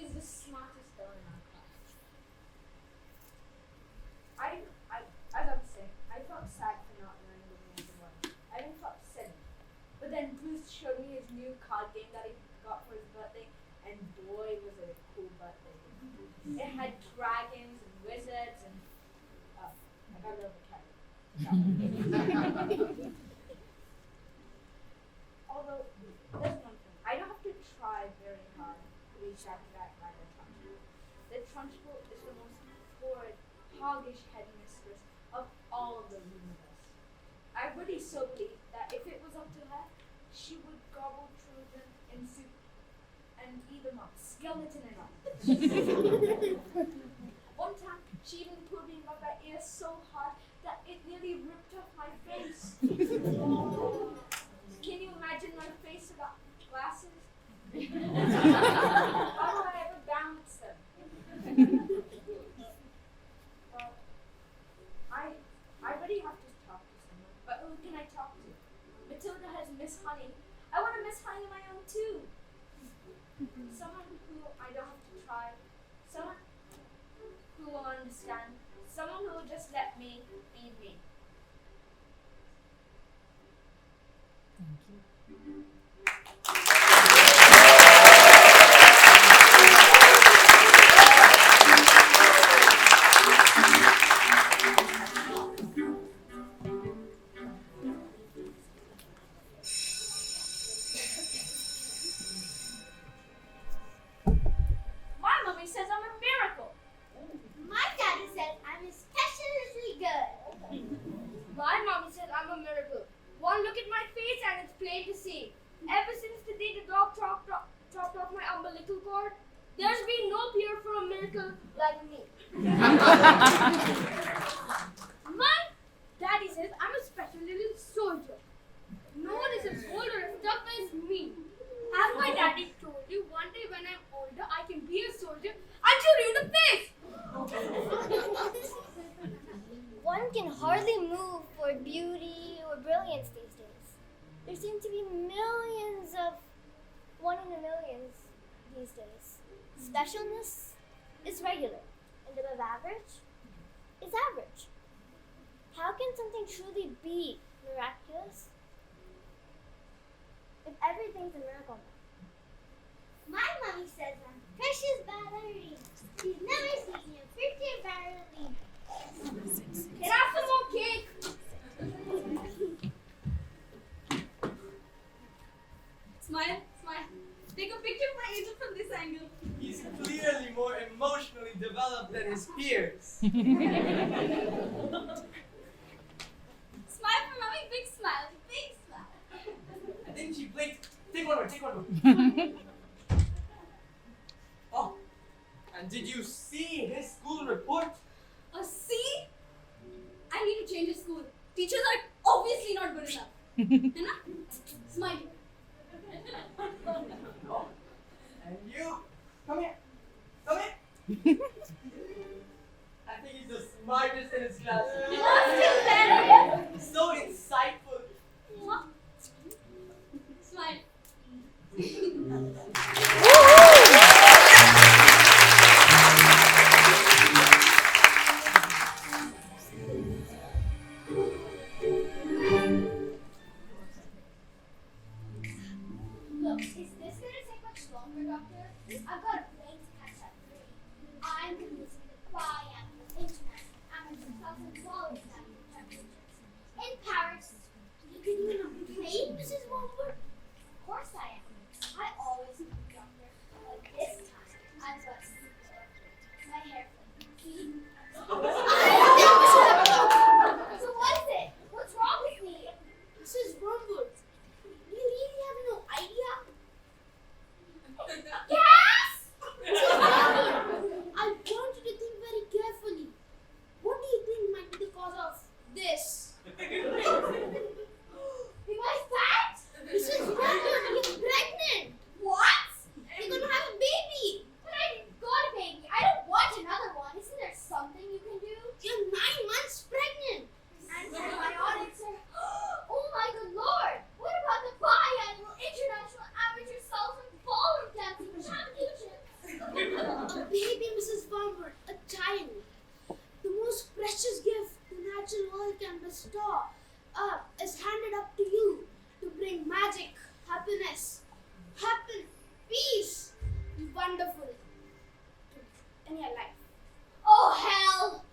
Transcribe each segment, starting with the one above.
She's the smartest girl in our class. As I was saying, I felt sad for not learning the rules of one. I even felt silly. But then Bruce showed me his new card game that he got for his birthday, and boy, was it a cool birthday. It had dragons and wizards and I got a little bit carried. Although, there's one thing. I don't have to try very hard to reach out to that guy that Trunchbull. The Trunchbull is the most horrid, hoggish headmistress of all of the universe. I really so believe that if it was up to her, she would gobble children in soup and eat them up, skeleton and all. One time, she even pulled me by my ear so hard that it nearly ripped off my face. Can you imagine my face without glasses? How do I ever balance them? Well, I really have to talk to someone, but who can I talk to? Matilda has Miss Honey. I want to Miss Honey my own too. Someone who I don't have to try. Someone who will understand. Someone who will just let me be me. Thank you. My mommy says I'm a miracle. My daddy says I'm especially good. My mommy says I'm a miracle. One look at my face and it's plain to see. Ever since the day the dog chopped off my umbilical cord, there's been no peer for a miracle like me. My daddy says I'm a special little soldier. No one is as old or as tough as me. Has my daddy told you one day when I'm older I can be a soldier? I'll shoot you in the face! One can hardly move for beauty or brilliance these days. There seem to be millions of one in a millions these days. Specialness is regular, and above average is average. How can something truly be miraculous if everything's a miracle now? My mommy says I'm precious ballerina. She's never seen a prettier ballerina. Can I have some more cake? Smile, smile. Take a picture of my angel from this angle. He's clearly more emotionally developed than his peers. Smile for mommy, big smile, big smile. I think she blinked. Take one more, take one more. Oh, and did you see his school report? See? I need to change the school. Teachers are obviously not good enough. Henna? Smile. Oh, and you? Come here. Come here. I think he's the smartest in his class. So insightful. Smile. Look, is this going to take much longer, Doctor? I've got a plane to catch at 3. I'm convinced that I am the internet. I'm a 2,000 dollars temperatures. In Paris, a child. The most precious gift the natural world can bestow is handed up to you to bring magic, happiness, peace, wonderful in your life. Oh, hell!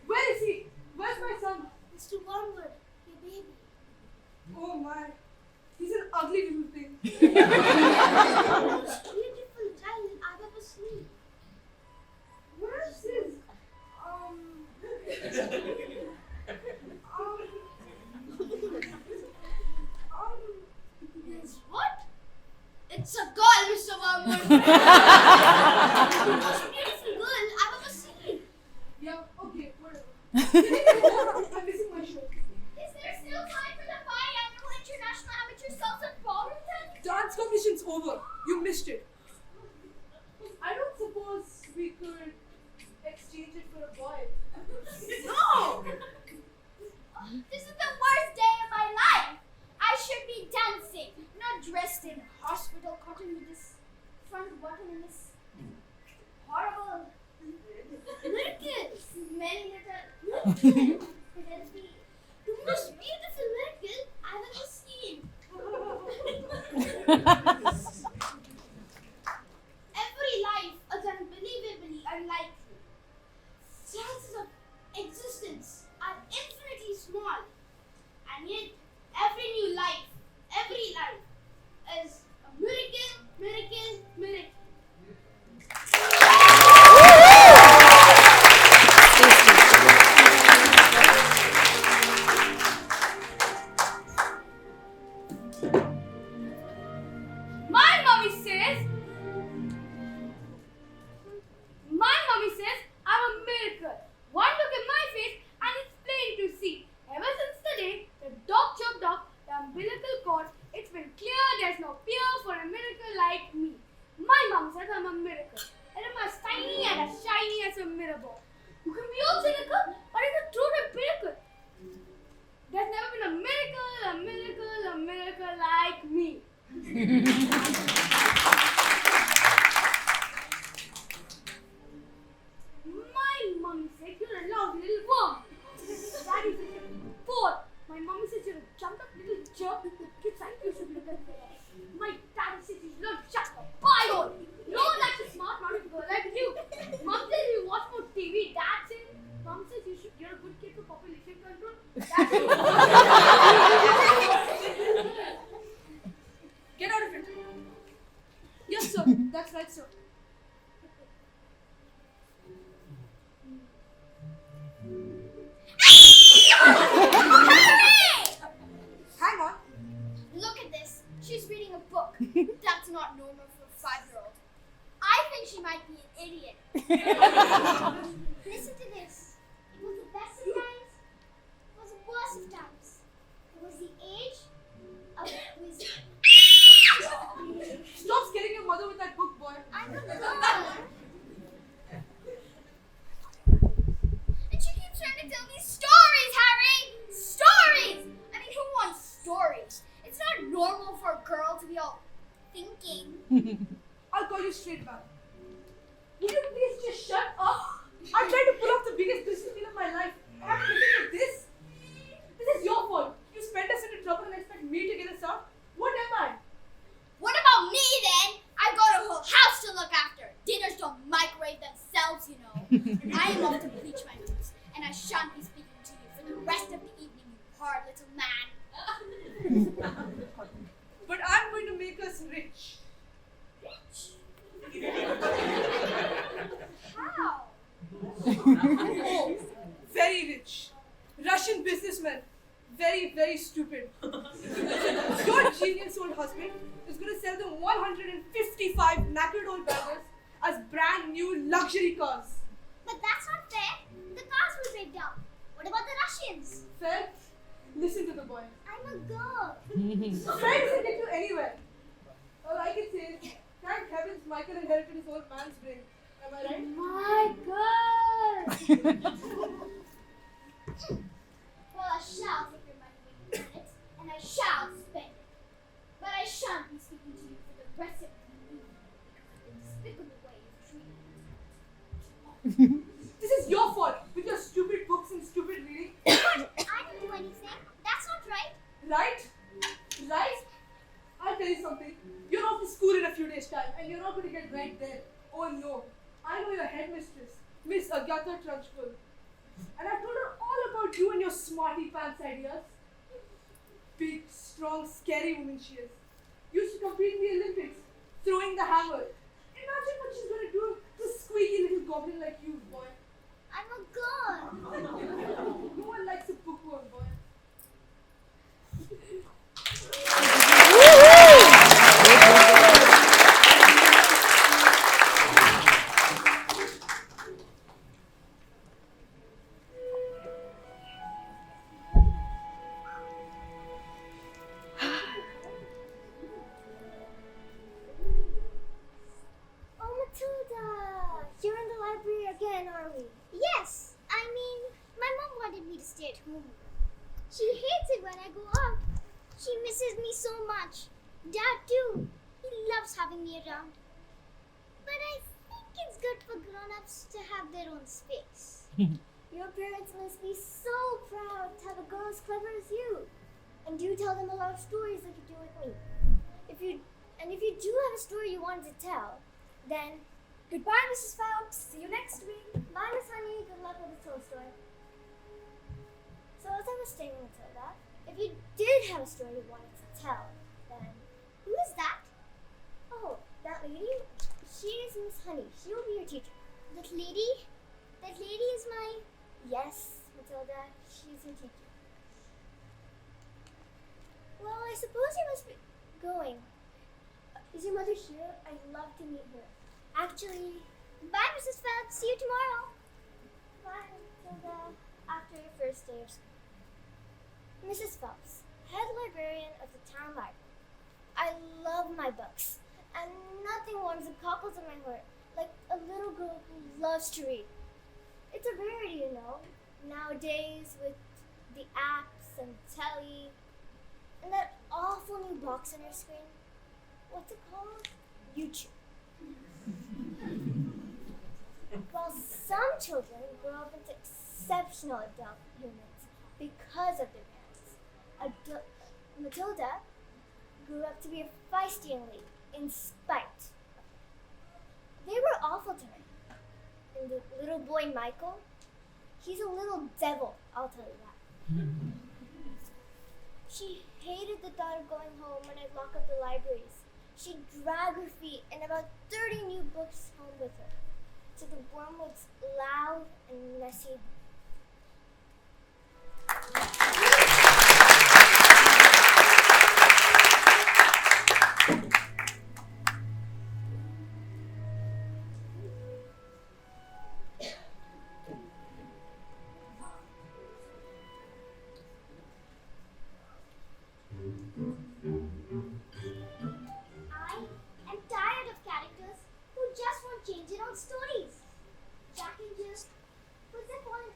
Where is he? Where's my son? Mr. Wormwood, your baby. Oh my. He's an ugly little thing. The most beautiful child I've ever seen. Where is his? Yes, what? It's a girl, Mr. Wormwood. The most beautiful girl I've ever seen. Yeah, okay, whatever. I'm missing my show. Is there still time for the biannual International Amateur Salsa Ballroom Dance? Dance competition's over. You missed it. I don't suppose we could exchange it for a boy. No! This is the worst day of my life. I should be dancing, not dressed in hospital cotton with this front button and this horrible Miracle! many little fidelity. The most beautiful miracle I've ever seen. Every life is unbelievably unlikely. Chances of existence are infinitely small. And yet, every life is a miracle, miracle, miracle. My mommy says I'm a miracle. One look at my face and it's plain to see. Ever since the day the dog chopped off the umbilical cord, it's been clear there's no fear for a miracle like me. My mom says I'm a miracle. And I'm as tiny and as shiny as a mirror ball. You can be all cynical, but it's a true miracle. There's never been a miracle like me. My mommy said you're a lousy little worm. Daddy said you're a fool. My mommy says you're a jumped up little jerk. Kids like you should look at that. My daddy says you should shut the Bible. No one likes a smart mouthed girl like you. Mom says you watch more TV. Dad says Mom says you're a good kid for population control. Dad says Get out of it. Yes, sir. That's right, sir. Hang on. Look at this. She's reading a book. That's not normal for a 5-year-old. I think she might be an idiot. Listen to this. It was the best of times. It was the worst of times. It was the age of wisdom. Stop scaring your mother with that book, boy. I'm a girl. And she keeps trying to tell me stories, Harry! Stories! I mean, who wants stories? It's not normal for a girl to be all thinking. I'll call you straight back. Will you please just shut up? I'm trying to pull off the biggest business deal of my life. I have to listen to this. This is your fault. You spent us into trouble and expect me to get us out. What am I? What about me then? I've got a whole house to look after. Dinners don't microwave themselves, you know. And I am off to bleach my roots. And I shan't be speaking to you for the rest of the evening, you hard little man. But I'm going to make us rich. How? Oh, very rich. Russian businessman. Very, very stupid. Your genius old husband is going to sell them 155 knackered old beggars as brand new luxury cars. But that's not fair. The cars will break down. What about the Russians? Fair? Listen to the boy. I'm a girl. Friends can get you anywhere. All I can say is, thank heavens Michael inherited his old man's brain. Am I right? my God. Well, I shall take your money when you earn it, and I shall spend it. But I shan't be speaking to you for the rest of the evening because of the despicable way you've treated me. This is your fault with your stupid books and stupid reading. I didn't do anything. That's not right. Right? Right? I'll tell you something. You're off to school in a few days' time and you're not going to get right there. Oh no. I know your headmistress, Miss Agatha Trunchbull. And I've told her all about you and your smarty pants ideas. Big, strong, scary woman she is. Used to compete in the Olympics, throwing the hammer. Imagine what she's going to do to a squeaky little goblin like you, boy. I'm a girl. No one likes a bookworm, boy. Oh, Matilda! You're in the library again, are we? Yes. I mean, my mom wanted me to stay at home. She hates it when I go out. She misses me so much. Dad, too. He loves having me around. But I think it's good for grown-ups to have their own space. Your parents must be so proud to have a girl as clever as you. And you tell them a lot of stories like you do with me. If you do have a story you wanted to tell, then goodbye, Mrs. Phelps. See you next week. Bye, Miss Honey. Good luck with the soul story. So as I was saying, Matilda, if you did have a story you wanted to tell, then who is that? Oh, that lady? She is Miss Honey. She will be your teacher. That lady? That lady is my... Yes, Matilda. She's your teacher. Well, I suppose you must be going. Is your mother here? I'd love to meet her. Actually, bye, Mrs. Phelps. See you tomorrow. Bye, Matilda. After your first day of school. Mrs. Phelps, head librarian of the town library. I love my books, and nothing warms the cockles of my heart like a little girl who loves to read. It's a rarity, you know, nowadays with the apps and telly, and that awful new box on your screen. What's it called? YouTube. While some children grow up into exceptional adult humans because of their parents, Matilda grew up to be a feisty young lady in spite. They were awful to her. And the little boy Michael, he's a little devil, I'll tell you that. She hated the thought of going home when I'd lock up the libraries. She'd drag her feet and about 30 new books home with her to the Wormwood's loud and messy. I am tired of characters who just won't change their own stories. Jack and Jill, was there for an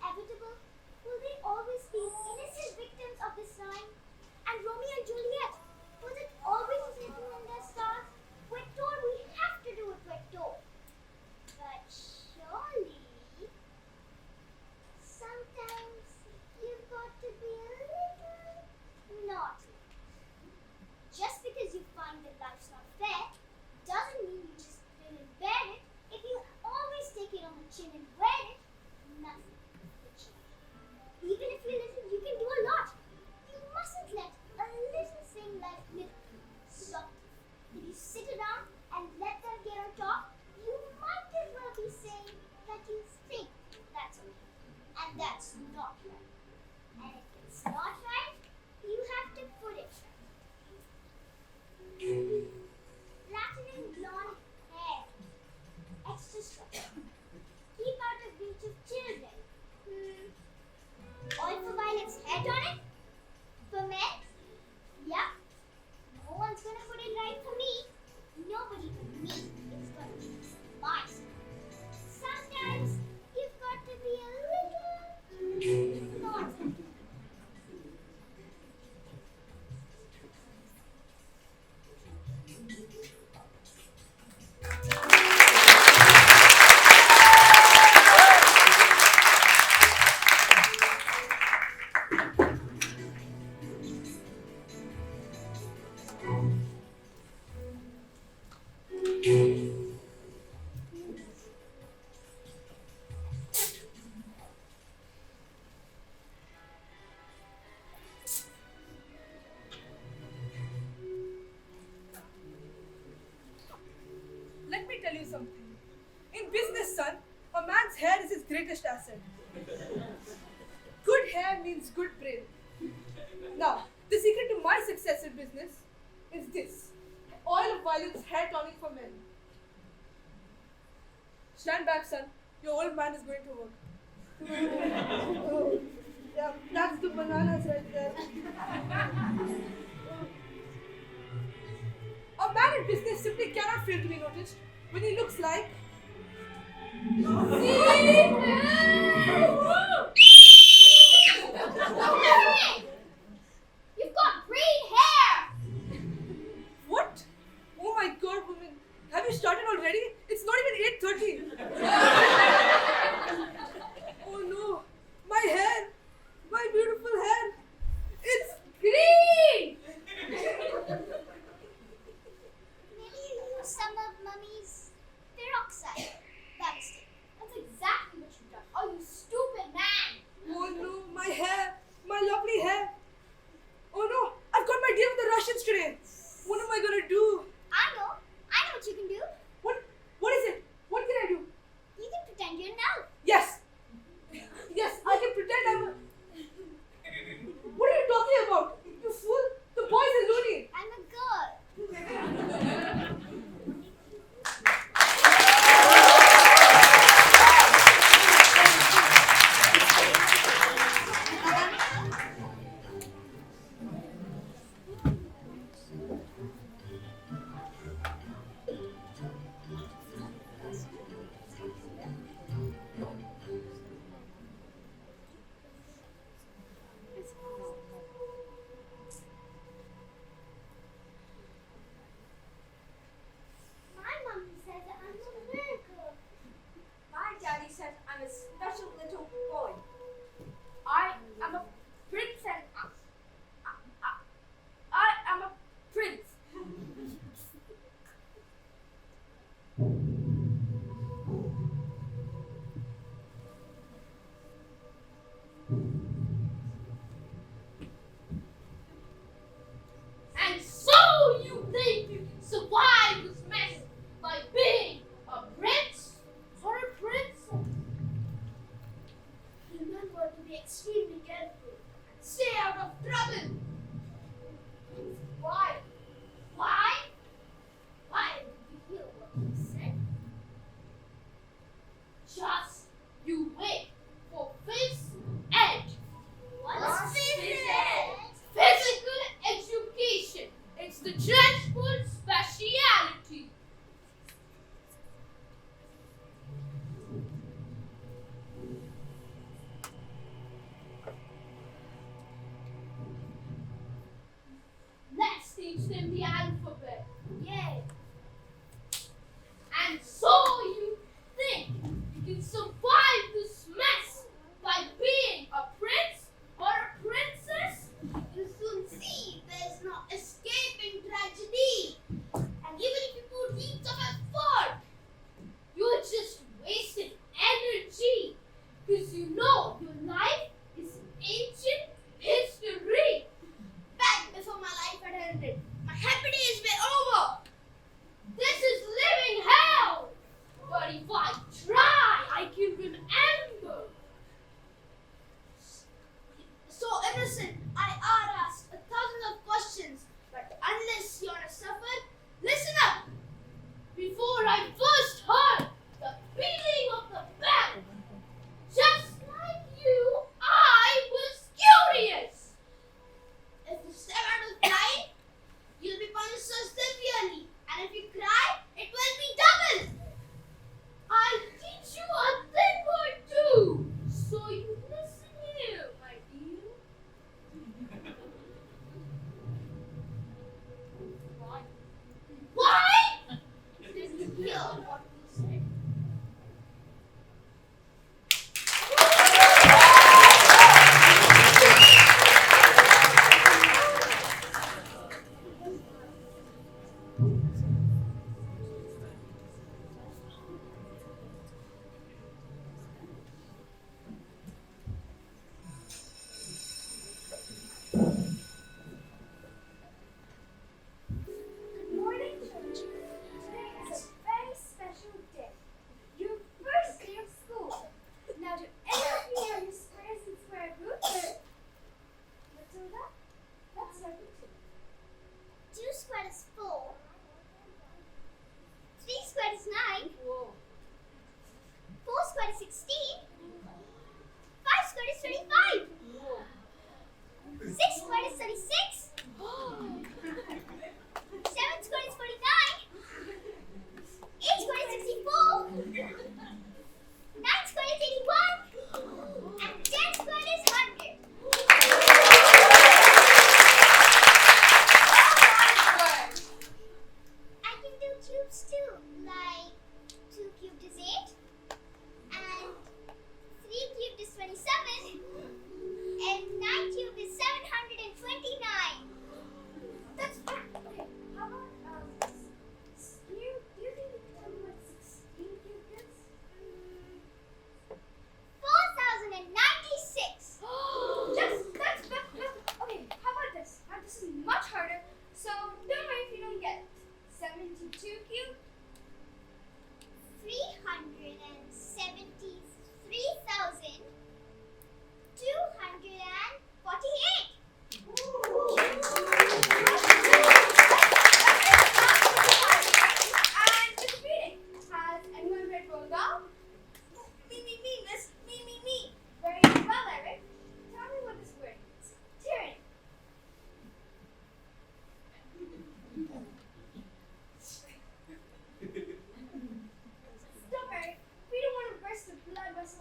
is his greatest asset. Good hair means good brain. Now, the secret to my success in business is this. Oil of violence hair tonic for men. Stand back, son. Your old man is going to work. Oh, yeah, that's the bananas right there. A man in business simply cannot fail to be noticed when he looks like. You've got green hair! What? Oh my god, woman. Have you started already? It's not even 8:30. Oh no. My hair. My beautiful hair. It's green! Maybe you use some of Mummy's peroxide. That's exactly what you've done. Oh, you stupid man! Oh no, my hair. My lovely hair. Oh no, I've got my deal with the Russians today. What am I gonna do? I know what you can do. What is it? What can I do? You can pretend you're an elf. Yes! Yes, I can pretend I'm a... What are you talking about? You fool! The boy's a loony! I'm a girl. My mommy says that I'm a miracle. My daddy says I'm a special little boy. I am a prince and I am a prince. And so you think you can survive this mess by being a prince or a princess? Remember to be extremely careful and stay out of trouble. Why? Why? Why did you hear what he said? Just you wait for phys ed. What's phys ed? Physical education. It's the transport speciality. Let's teach them the alphabet. Yay. And so you think you can survive this mess by being a prince or a princess? You soon see there's no escaping tragedy. And even if you put heaps of effort, You're just wasting energy because you know your life is ancient history. back before my life had ended, my happy days were over. This is living hell. But if I try, I can remember. So innocent, I asked 1,000 of questions, but unless you want to suffer, listen up. Before I first heard the beating of the bell, just like you, I was curious. If you step out of line, you'll be punished so severely. And if you cry, it will be double. I'll teach you a thing or two. So you listen here, my dear. Why? Why? Did you hear what you said?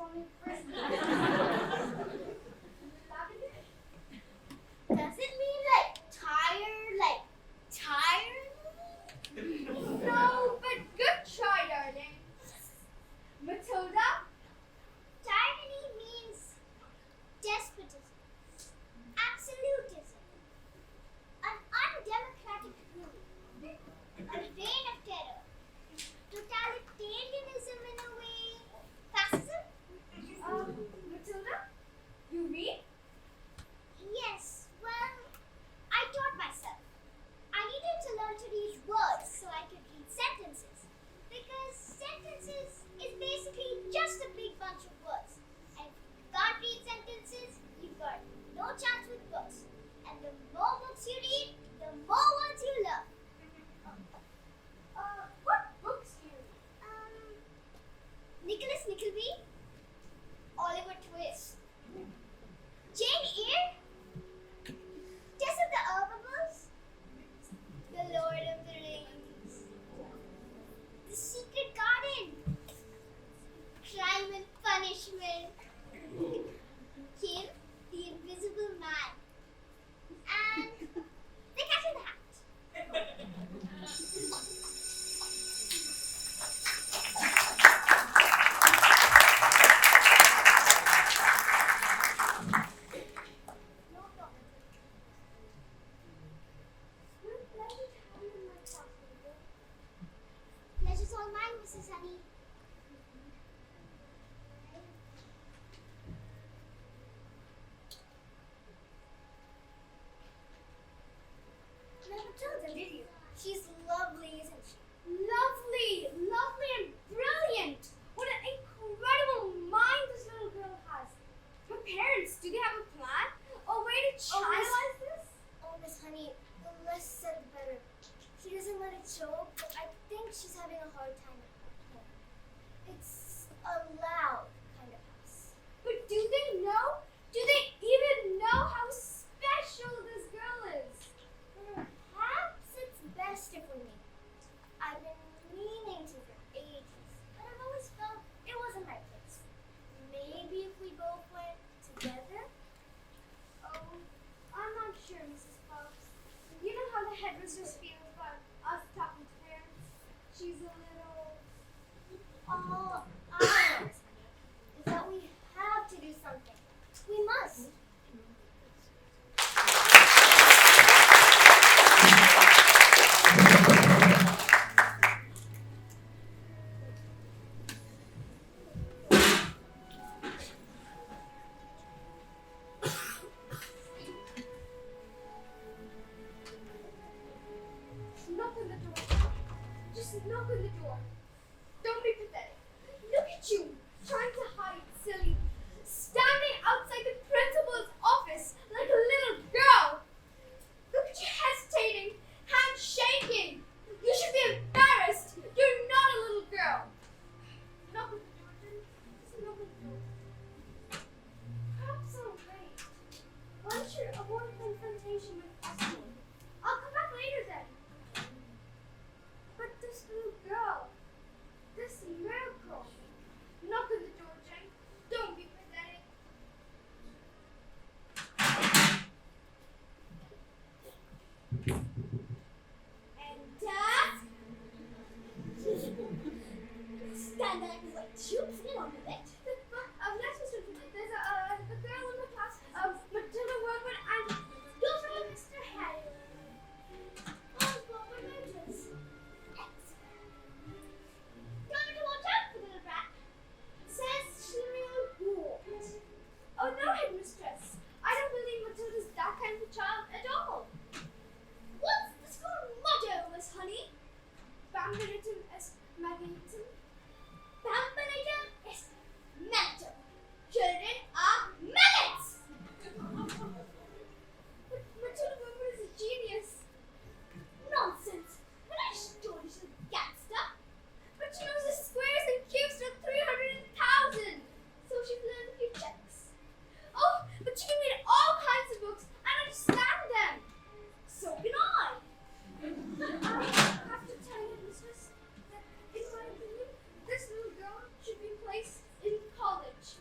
call me Frisbee. Does it mean like tired? No, but good try, darling. Matilda? Tyranny means despotism, absolutism, an undemocratic rule, a reign of terror, totalitarianism in a way, fascism? Matilda? You read? Yes, well, I taught myself. I needed to learn to read words so I could read sentences. Because sentences is basically just a big bunch of words. And if you can't read sentences, you've got no chance with books. And the more books you read, the more words you learn. What books do you read? Nicholas Nickleby, Oliver Twist, Jane Eyre, Tess of the Herbivores, The Lord of the Rings, The Secret Garden, Crime and Punishment, Kim, the Invisible Man, and The Cat in the Hat. No problem. What a pleasure to have you in my class, Mabel. Pleasure's all mine, Mrs. Honey. Never told her, did you? She's lovely, isn't she? Lovely and brilliant. What an incredible mind this little girl has. Her parents, do they have a plan? A way to channelize this? Oh, Miss Honey, the less said the better. She doesn't let it show, but I think she's having a hard time at home. It's a loud kind of house. But do they know? Do they even know how special this girl is? Perhaps it's best if we meet. I've been meaning to for ages, but I've always felt it wasn't my place. Maybe if we both went together? Oh, I'm not sure, Mrs. Fox. You know how the headmistress feels about us talking to parents? She's a little... All I know, Miss Honey, is that we have to do something. We must. Knock on the door. Just knock on the door. Don't be pathetic. Look at you, trying to hide, silly. Standing outside the principal's office like a little girl. Look at you hesitating, hands shaking. You should be embarrassed. You're not a little girl. Knock on the door, then. Just knock on the door. Perhaps I'll wait. Why don't you avoid confrontation with us? I'll come back later then. But this little girl, this miracle. Knock on the door, Jane. Don't be pathetic. And Stand there and wait. Shoots in on the bed. Let's just there's a girl in the class, Matilda Wilbur, and Don't forget Mr. Harry. Oswald Bermudas. Excellent. Tell her to watch out for the little brat. Says she will walk. oh no, headmistress. I don't believe Matilda's that kind of child at all. What's the school motto, Miss Honey? Bambinitum est magnetum. Bambinatum est magnetum. Children are magnets. But Matilda Wilbur is a genius. Nonsense. When I told you she's a gangster. But she knows the squares and cubes to 300,000. So she's learned a few tricks. Oh, but she can read all kinds of books and understand them. So can I. I have to tell you, mistress, that in my opinion, this little girl should be placed in college.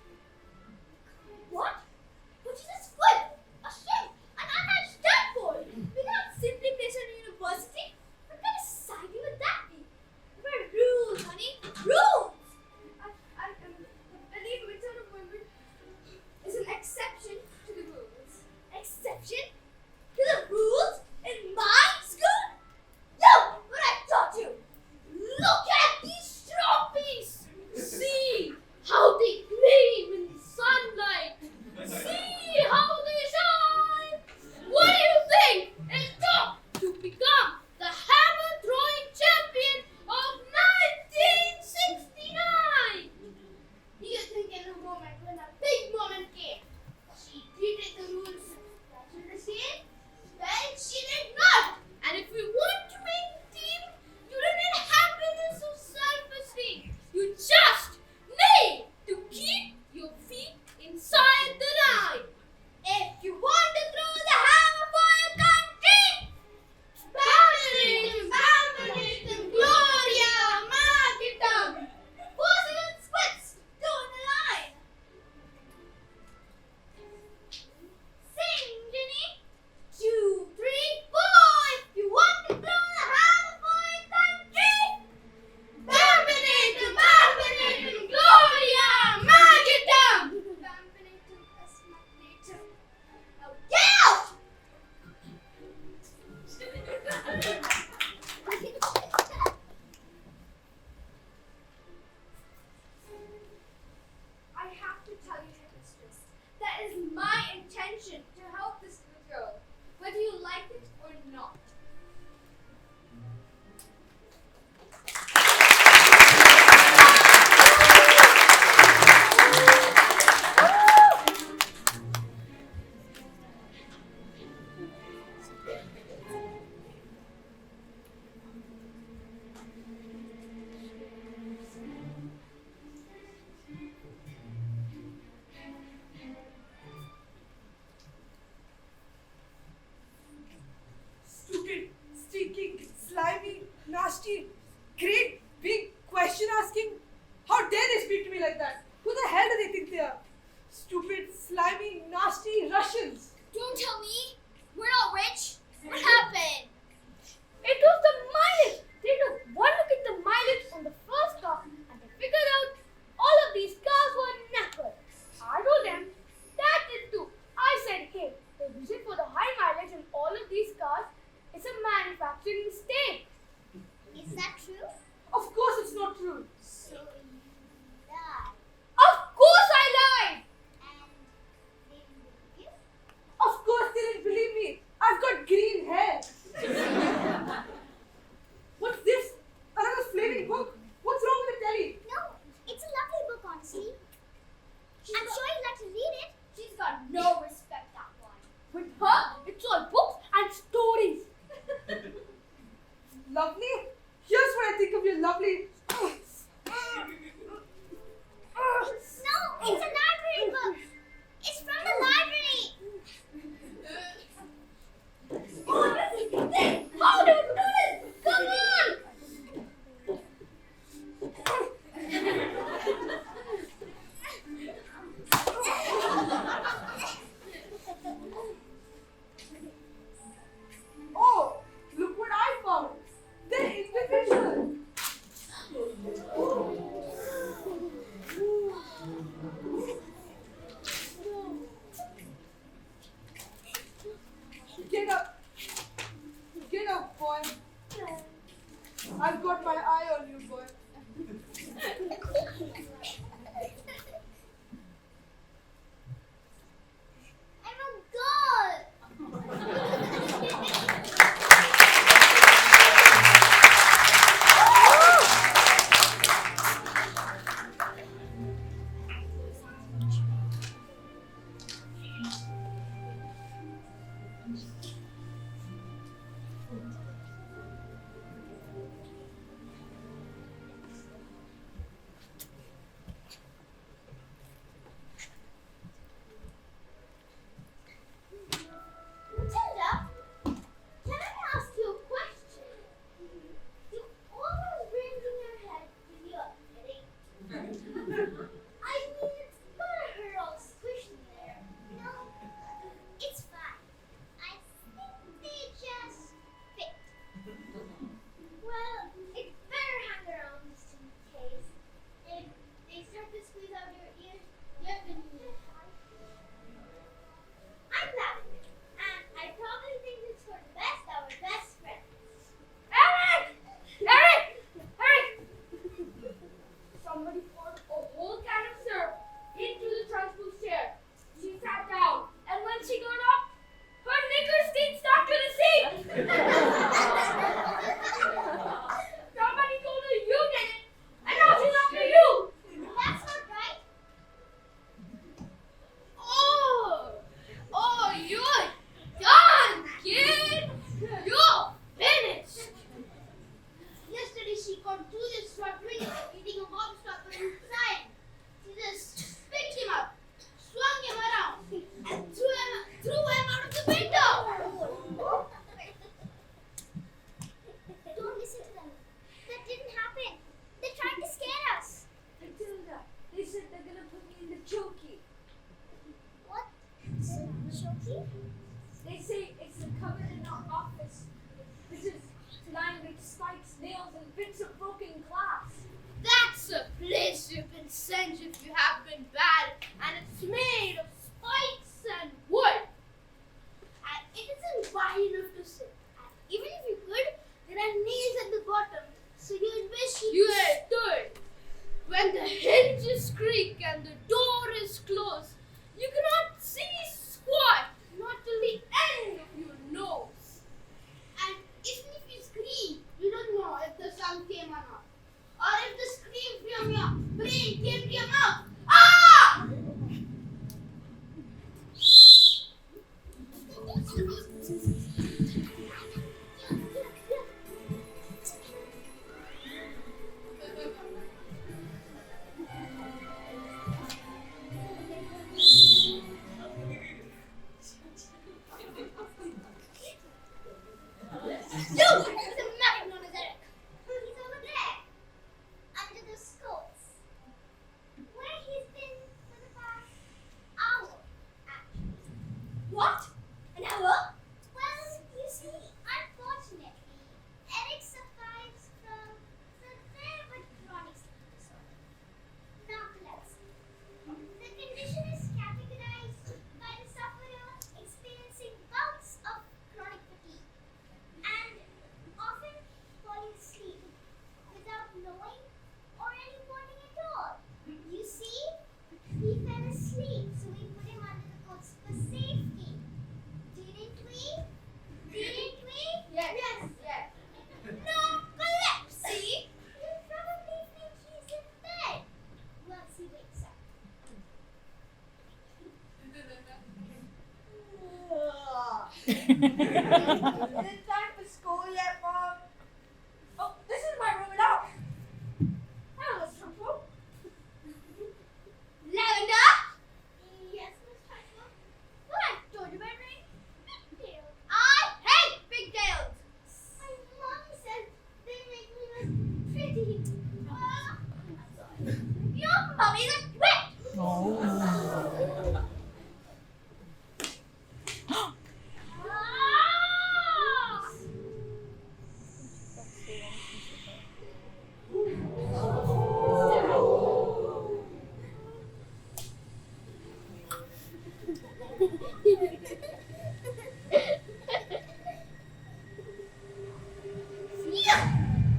It is my intention to help this little girl, whether you like it or not. Stupid, stinking, slimy, nasty, great, big question asking. How dare they speak to me like that? Who the hell do they think they are? Stupid, slimy, nasty Russians. Don't tell me. We're not rich. What happened? It was the mileage. They took one look at the mileage on the first car and they figured out all of these cars were knackered. I told them that did too. I said, hey, the reason for the high mileage in all of these cars is a manufacturing mistake. Is that true? Of course it's not true. So you lied. Of course I lied. And they didn't believe you? Of course they didn't believe me. I've got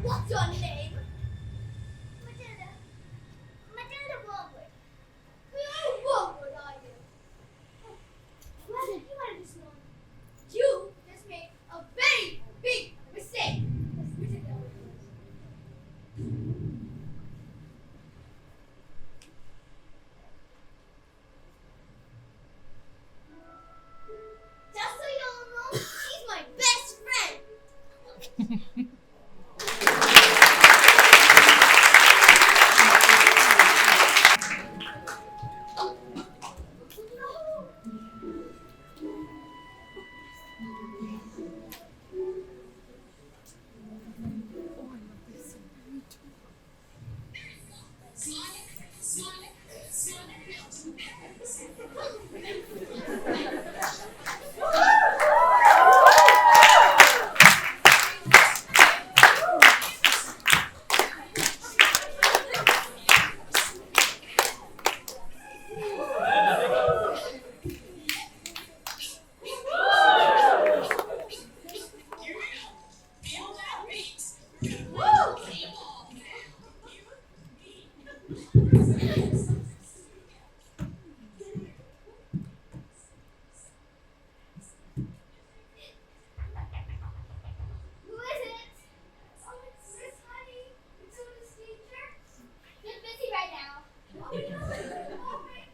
What's your name? Matilda. Matilda Wormwood. Wormwood, are you? Well, you might have just known. You just made a very big mistake. Just so you all know, she's my best friend. Who is it? Oh, it's Miss Honey. It's Miss Teacher. You're busy right now. Oh, no. Oh, wait.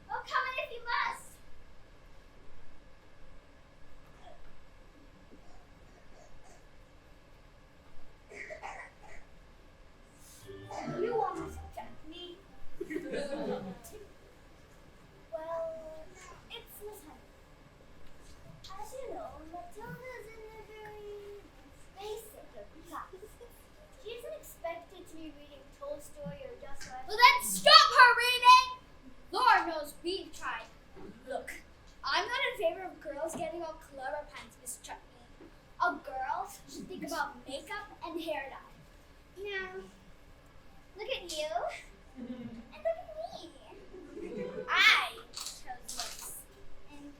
Oh, come in if you must. You almost checked me. Well, it's Miss Honey. As you know, Matilda's in a very basic class. She isn't expected to be reading Tolstoy or Dostoevsky. Well, then stop her reading! Lord knows we've tried. Look, I'm not in favor of girls getting all clever pants, Miss Chutney. A girl should think about makeup and hair dye. Now, look at you. And look at me. I chose looks. And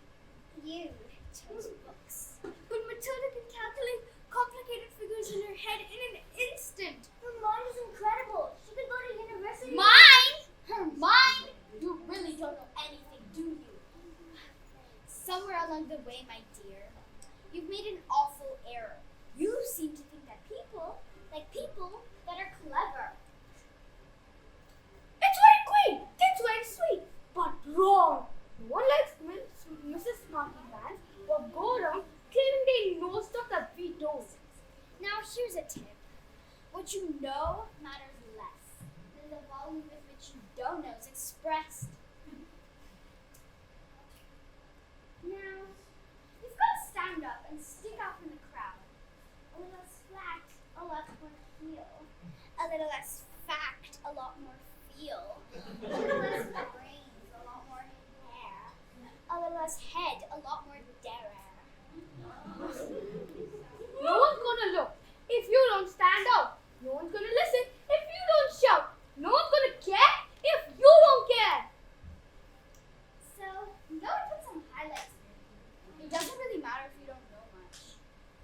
you chose books. But Matilda can calculate complicated figures in her head in an instant. Her mind is incredible. She could go to university. Mine? Her mind? You really don't know anything, do you? Somewhere along the way, my dear, you've made an awful error. You seem to think that people like people that are clever. It's very quaint. It's very sweet. But wrong. No one likes Mrs. Smarty Pants or go around claiming they know stuff that we don't. Now here's a tip. What you know matters less than the volume with which you don't know is expressed. Now, you've got to stand up and stick out from the crowd. A little slack, a lot more feel. A little less fact, a lot more feel. A little less brains, a lot more hair. A little less head, a lot more dare. No one's gonna look if you don't stand out. No one's gonna listen if you don't shout. No one's gonna care if you don't care. So, you gotta put some highlights in. It doesn't really matter if you don't know much.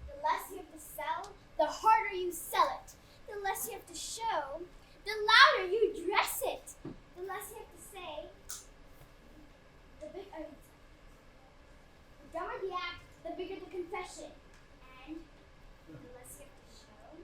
The less you have to sell, the harder you sell it. The less you have to show, the louder you dress it. The less you have to say, the bigger the dumber the act, the bigger the confession. And the less you have to show,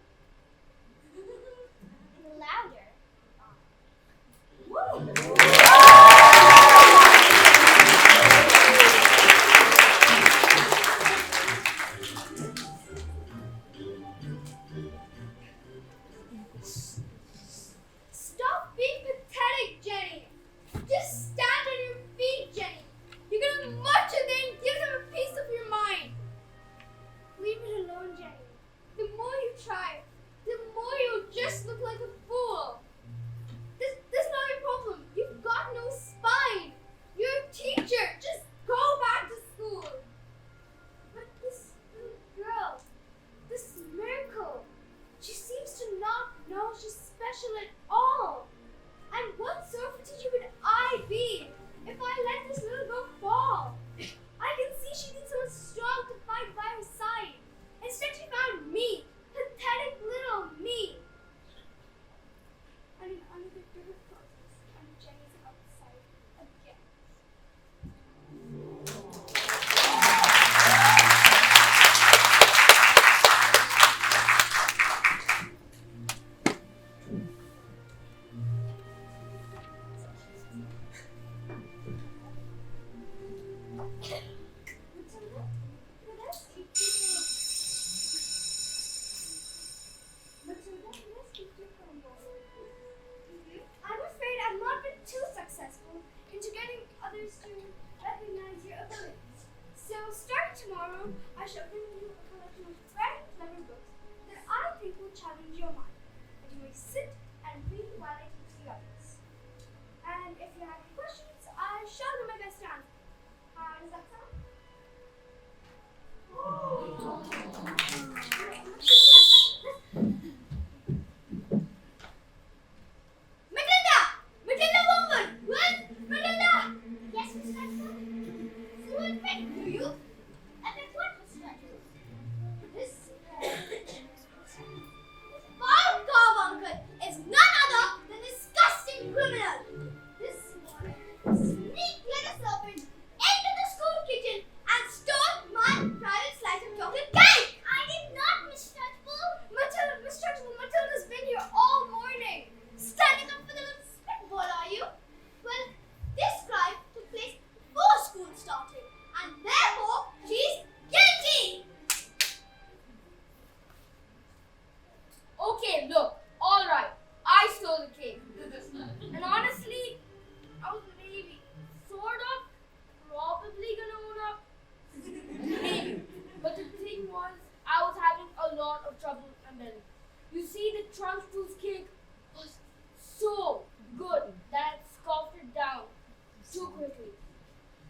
Matilda, could I speak to you? Matilda, could I speak to you for a moment? I'm afraid I've not been too successful into getting others to recognize your abilities. So, starting tomorrow, I shall bring you a collection of very clever books that I think will challenge your mind. And you may sit and read while I teach the others. And if you have any questions, I shall do my best to answer. Does that sound? Matilda! Matilda Woolman! What? Matilda! Yes, Mr. Redford? So what effect do you? Effect what, Mr. Redford? This foul carbuncle is none other than disgusting criminal. This morning sneaked like a serpent into the school kitchen and stole my private slice of chocolate cake. I did not, Miss Trunchbull. Miss Trunchbull, Matilda's been here all morning. Standing up for the little spitball, are you? Well, this crime took place before school started, and therefore she's guilty. Okay, look, alright, I stole the cake. And honestly, I was maybe, sort of, probably gonna own up. Maybe. But the thing was, I was having a lot of trouble embedding. You see, the Trunchbull's cake was so good that I scoffed it down too quickly.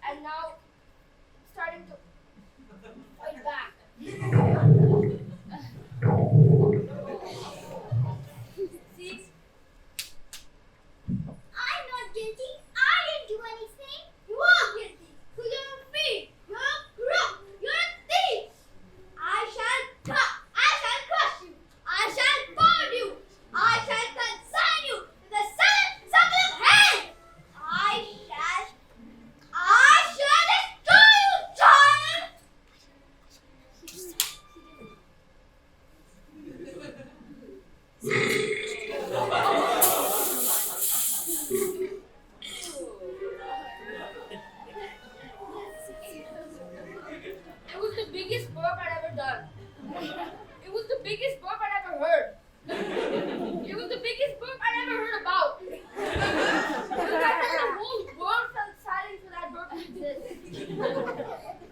And now, it's starting to fight back. See? I'm not guilty. I didn't do anything. You are guilty. So you're a thief. You're a crook. You're a thief. I shall crush you. I shall burn you. I shall consign you to the seventh circle of hell. I shall destroy you, child. It was the biggest burp I'd ever done. It was the biggest burp I'd ever heard. It was the biggest burp I'd ever heard about. It was like the whole world felt silent for that burp to exist.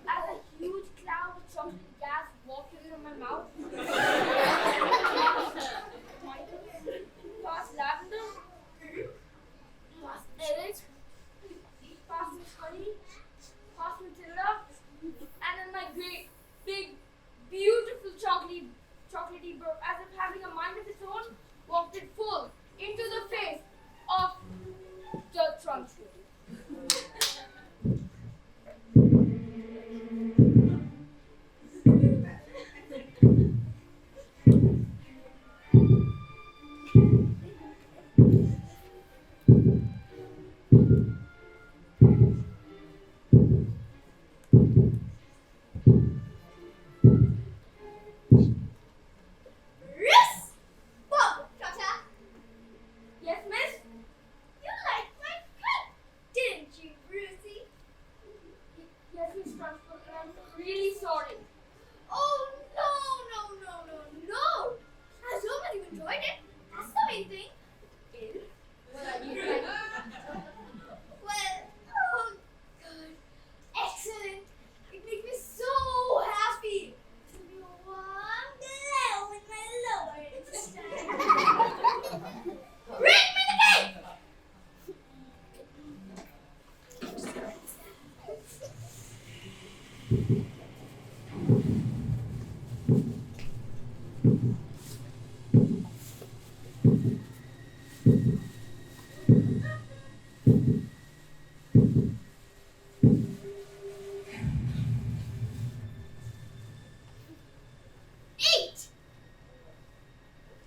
As a huge cloud of chocolate gas walked into my mouth. Past lavender. Past Eric. Past Miss Honey. Past Matilda. And then my great, big, beautiful chocolatey burp, as if having a mind of its own, walked it full into the face of the Trunchbull. Riss! Bob, Trotter. Yes, miss? You liked my cut, didn't you, Brucey? Yes, Miss Trunchbull, and I'm really sorry. Oh, no. As long as you enjoyed it, that's the main thing. Well, oh, good. Excellent. It makes me so happy to be one glow in my lower intestine. Bring me the cake! Eat!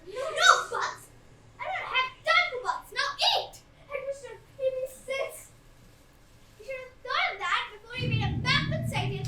No buts! I don't have time for buts. Now eat! Headmistress, give me 6. You should have thought of that before you made a backward sighted,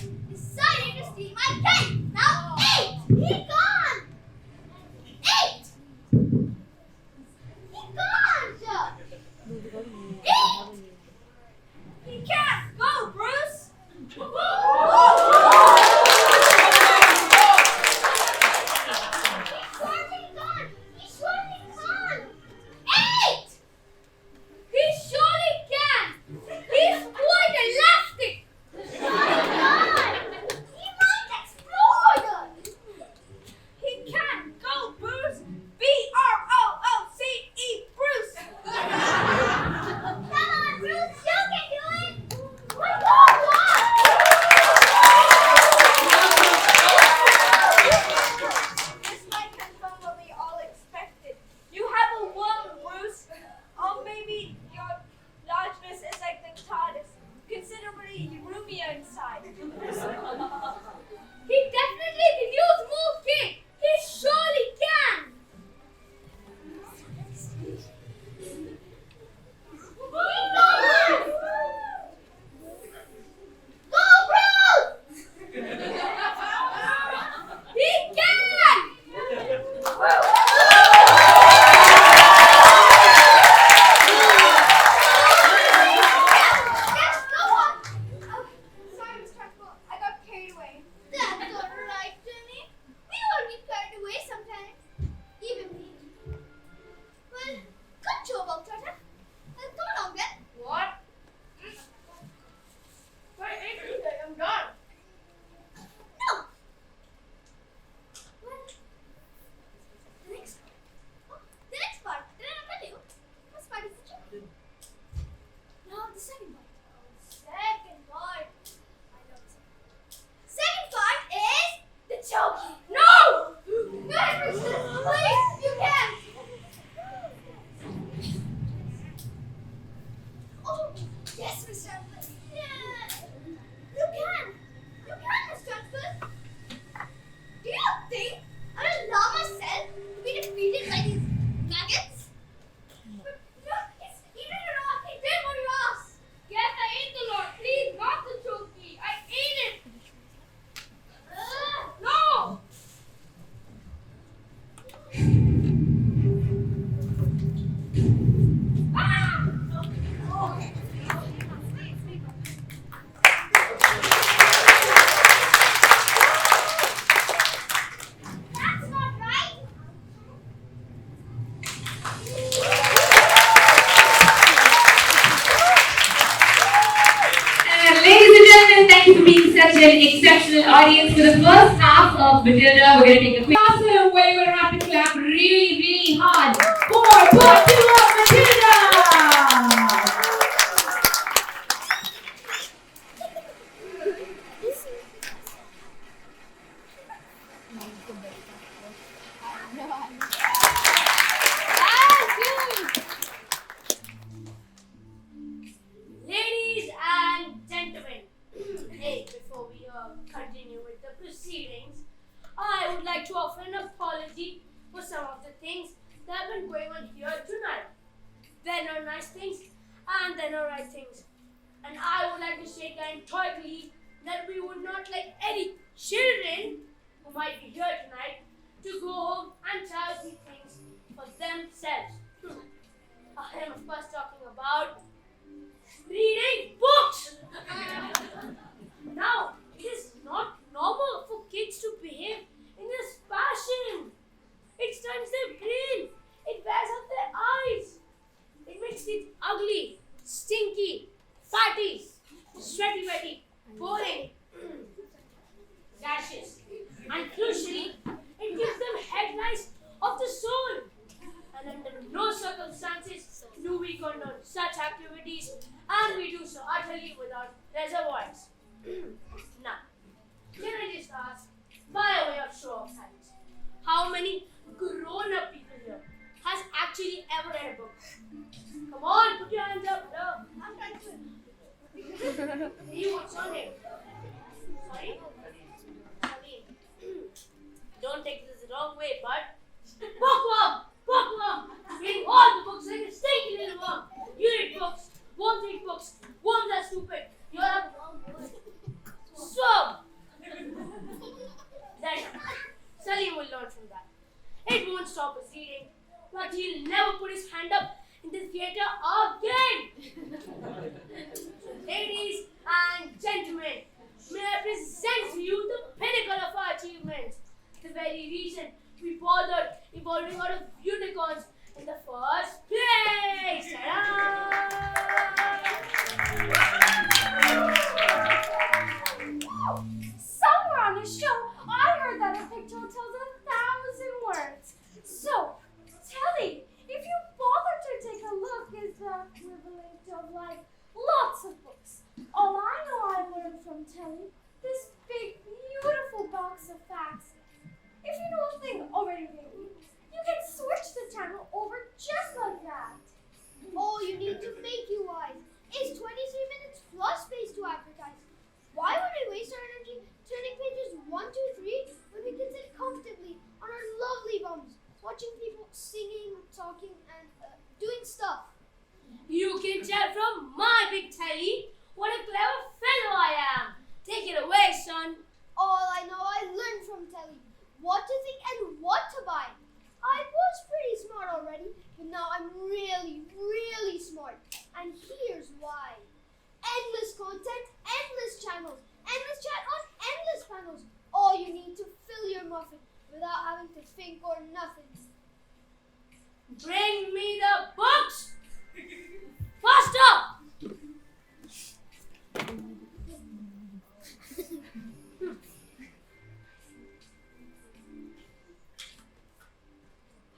to being such an exceptional audience for the first half of Matilda. We're going to take a quick awesome way. We're going to have to clap really, really hard for part 2 of Matilda. Ladies and gentlemen, hey, before we continue with the proceedings, I would like to offer an apology for some of the things that have been going on here tonight. There are nice things and there are right things. And I would like to state categorically that we would not like any children who might be here tonight to go home and try these things for themselves. I am of course talking about reading books. Now, it is not normal for kids to behave in this fashion. It stunts their brain. It wears out their eyes. It makes it ugly, stinky, fatty, sweaty, wetty, boring, gaseous, and crucially, it gives them head lice of the soul. And under no circumstances do we condone such activities, and we do so utterly without reservoirs. Now, can I just ask, by way of show of hands, how many grown-up people here has actually ever read a book? Come on, put your hands up. No. I'm trying to. You, what's your name? Sorry? Salim. Don't take this the wrong way, but bookworm! Bookworm! Reading all the books like a stinky little worm. You read books. Worms read books. Worms are stupid. You're a swarm. Then Salim will learn from that. It won't stop his reading, but he'll never put his hand up in the theater again. Ladies and gentlemen, may I present to you the pinnacle of our achievements, the very reason we bothered evolving out of unicorns in the first place. Somewhere on the show, I heard that a picture tells 1,000 words. So, Telly, if you bother to take a look, is the equivalent of like lots of books. All I know I learned from Telly, this big, beautiful box of facts. If you know a thing already, baby, you can switch the channel over just like that. All you need to make you wise is 23 minutes plus space to advertise. Why would we waste our energy turning pages 1, 2, 3 when we can sit comfortably on our lovely bums, watching people singing, talking, and doing stuff? You can tell from my big telly what a clever fellow I am. Take it away, son. All I know I learned from Telly. What to think and what to buy. I was pretty smart already, but now I'm really, really smart. And here's why. Endless content, endless channels, endless chat on endless panels. All you need to fill your muffin without having to think or nothing. Bring me the books! Faster!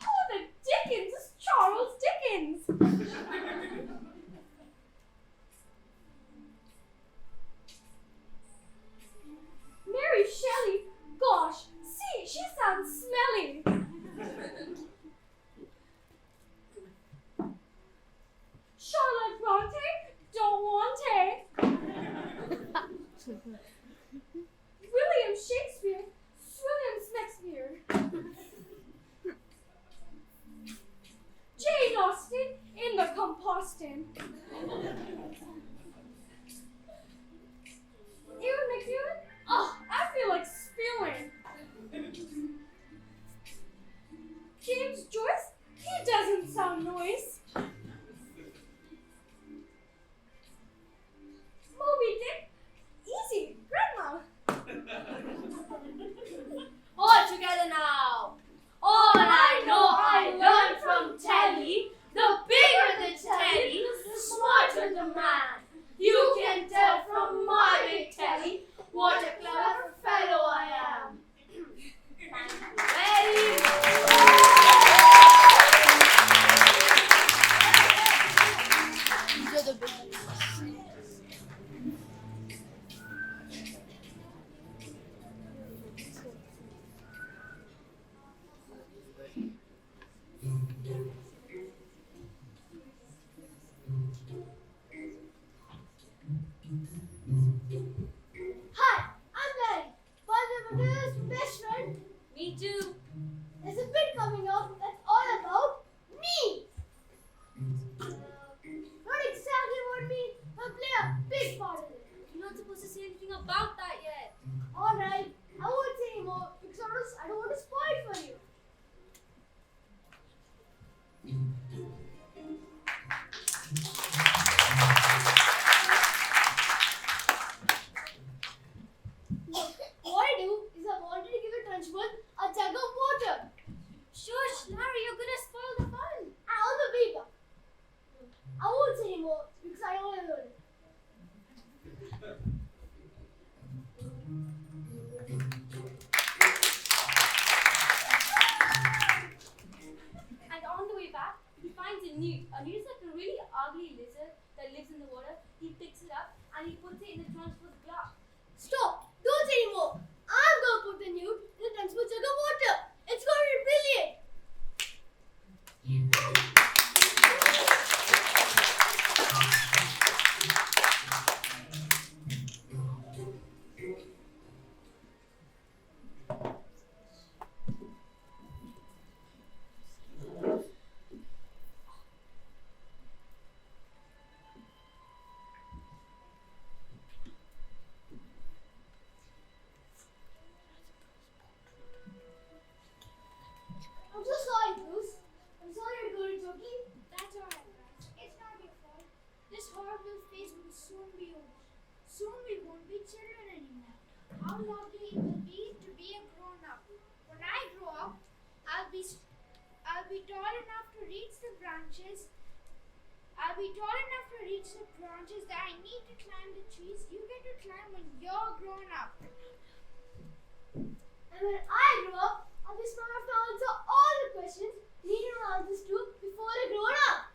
Who the Dickens is Charles Dickens? Mary Shelley? Gosh, see, she sounds smelly. Charlotte Bronte? Don't want it. William Shakespeare? William Shakespeare. Jane Austen in the composting. Ewan McEwan? Oh, I feel like spilling. James Joyce? He doesn't sound nice. Moby Dick? Easy, great. how lovely it will be to be a grown-up. When I grow up, I'll be tall enough to reach the branches. I'll be tall enough to reach the branches that I need to climb the trees you get to climb when you're grown up. And when I grow up, I'll be smart enough to answer all the questions needed answers to before I grow up.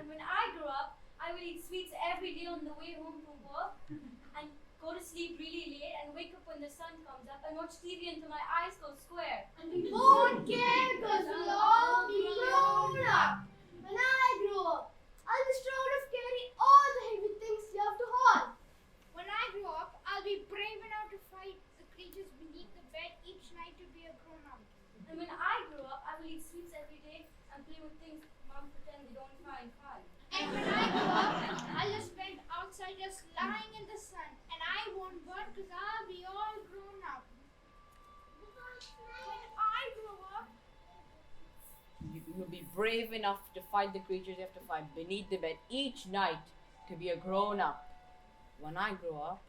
And when I grow up, I will eat sweets every day on the way home from work and go to sleep really late and wake up when the sun comes up and watch TV until my eyes go square. And we won't care because we'll all be grown up. When I grow up, I'll be strong enough to carry all the heavy things you have to haul. When I grow up, I'll be brave enough to fight the creatures beneath the bed each night to be a grown-up. And when I grow up, I will eat sweets every day and play with things mom pretend they don't find fun. And when I grow up, I'll just spend outside just lying in the sun. And I won't burn because I'll be all grown up. When I grow up, You'll be brave enough to fight the creatures you have to fight beneath the bed each night to be a grown up. When I grow up,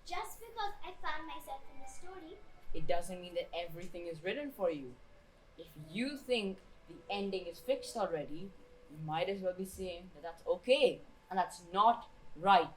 Just because I found myself in the story, it doesn't mean that everything is written for you. If you think the ending is fixed already, you might as well be saying that that's okay and that's not right.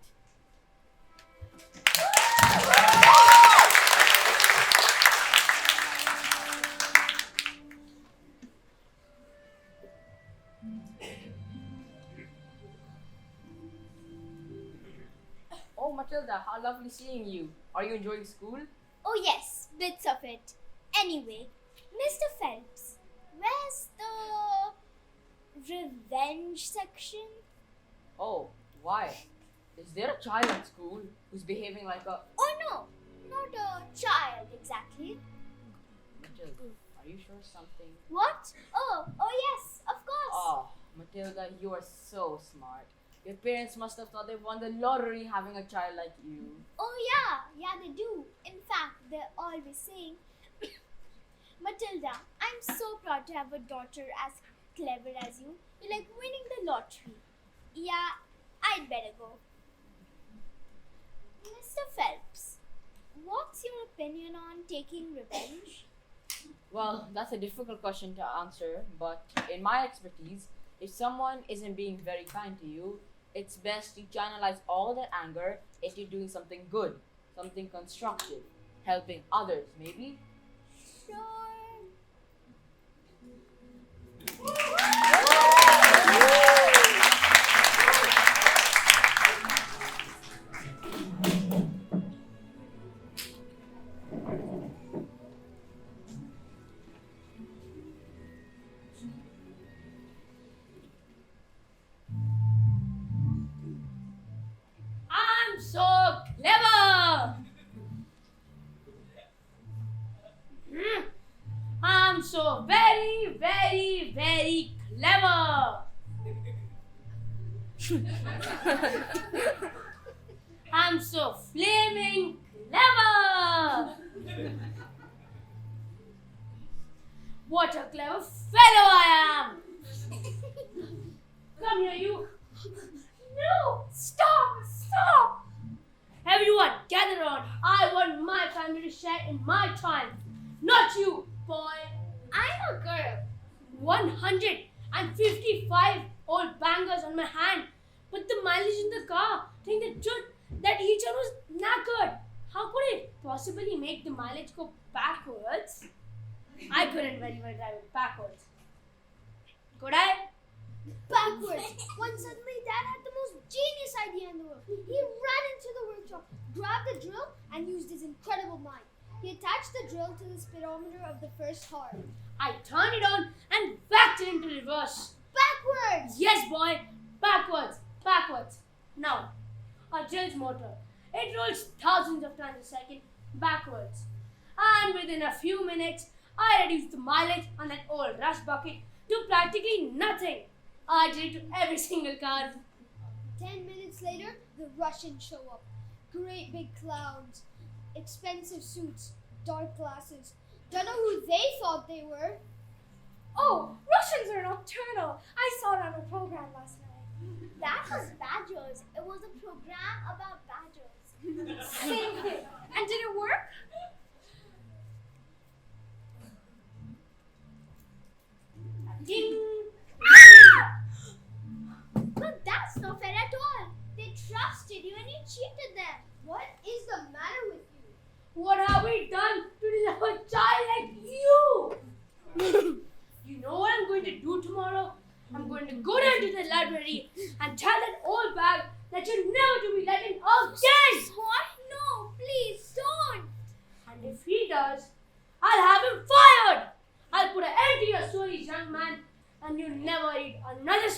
Oh, Matilda, how lovely seeing you. Are you enjoying school? oh yes, bits of it. Anyway, Mr. Phelps, where's the revenge section? Oh, why? Is there a child at school who's behaving like a... Oh no, not a child exactly. Matilda, are you sure something... What? Oh yes, of course. Oh, Matilda, you are so smart. Your parents must have thought they won the lottery having a child like you. Oh yeah, they do. In fact, they're always saying, Matilda, I'm so proud to have a daughter as clever as you. You're like winning the lottery. Yeah, I'd better go. Mr. Phelps, what's your opinion on taking revenge? Well, that's a difficult question to answer, but in my expertise, if someone isn't being very kind to you, it's best to channelize all that anger into doing something good, something constructive, helping others, maybe? Sure. I'm so clever! I'm so very, very, very clever! I'm so flaming clever! What a clever fellow I am! Come here, you! No! Stop! Everyone, gather around. I want my family to share in my triumph. Not you, boy. I'm a girl. 155 old bangers on my hand. But the mileage in the car. Think the truth that each one was knackered. How could it possibly make the mileage go backwards? I couldn't very well drive it backwards. Could I? Backwards. When suddenly Dad had the most genius idea in the world. He ran into the workshop, grabbed the drill, and used his incredible mind. He attached the drill to the speedometer of the first horn. I turned it on and backed it into reverse. Backwards! Yes, boy. Backwards. Now, a drill's motor. It rolls thousands of times a second backwards. And within a few minutes, I reduced the mileage on that old rush bucket to practically nothing. I did it to every single car. 10 minutes later, the Russians show up. Great big clowns, expensive suits, dark glasses. Don't know who they thought they were. Oh, Russians are nocturnal. I saw it on a program last night. That was Badgers. It was a program about badgers. Same thing. And did it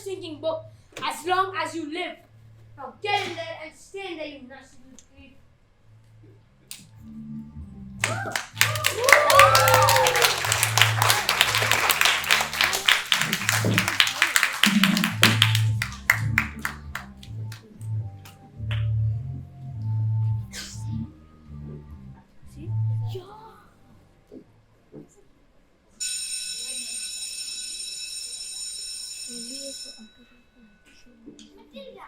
sinking book as long as you live. Now get in there and stay in there, you nasty little creep. Matilda,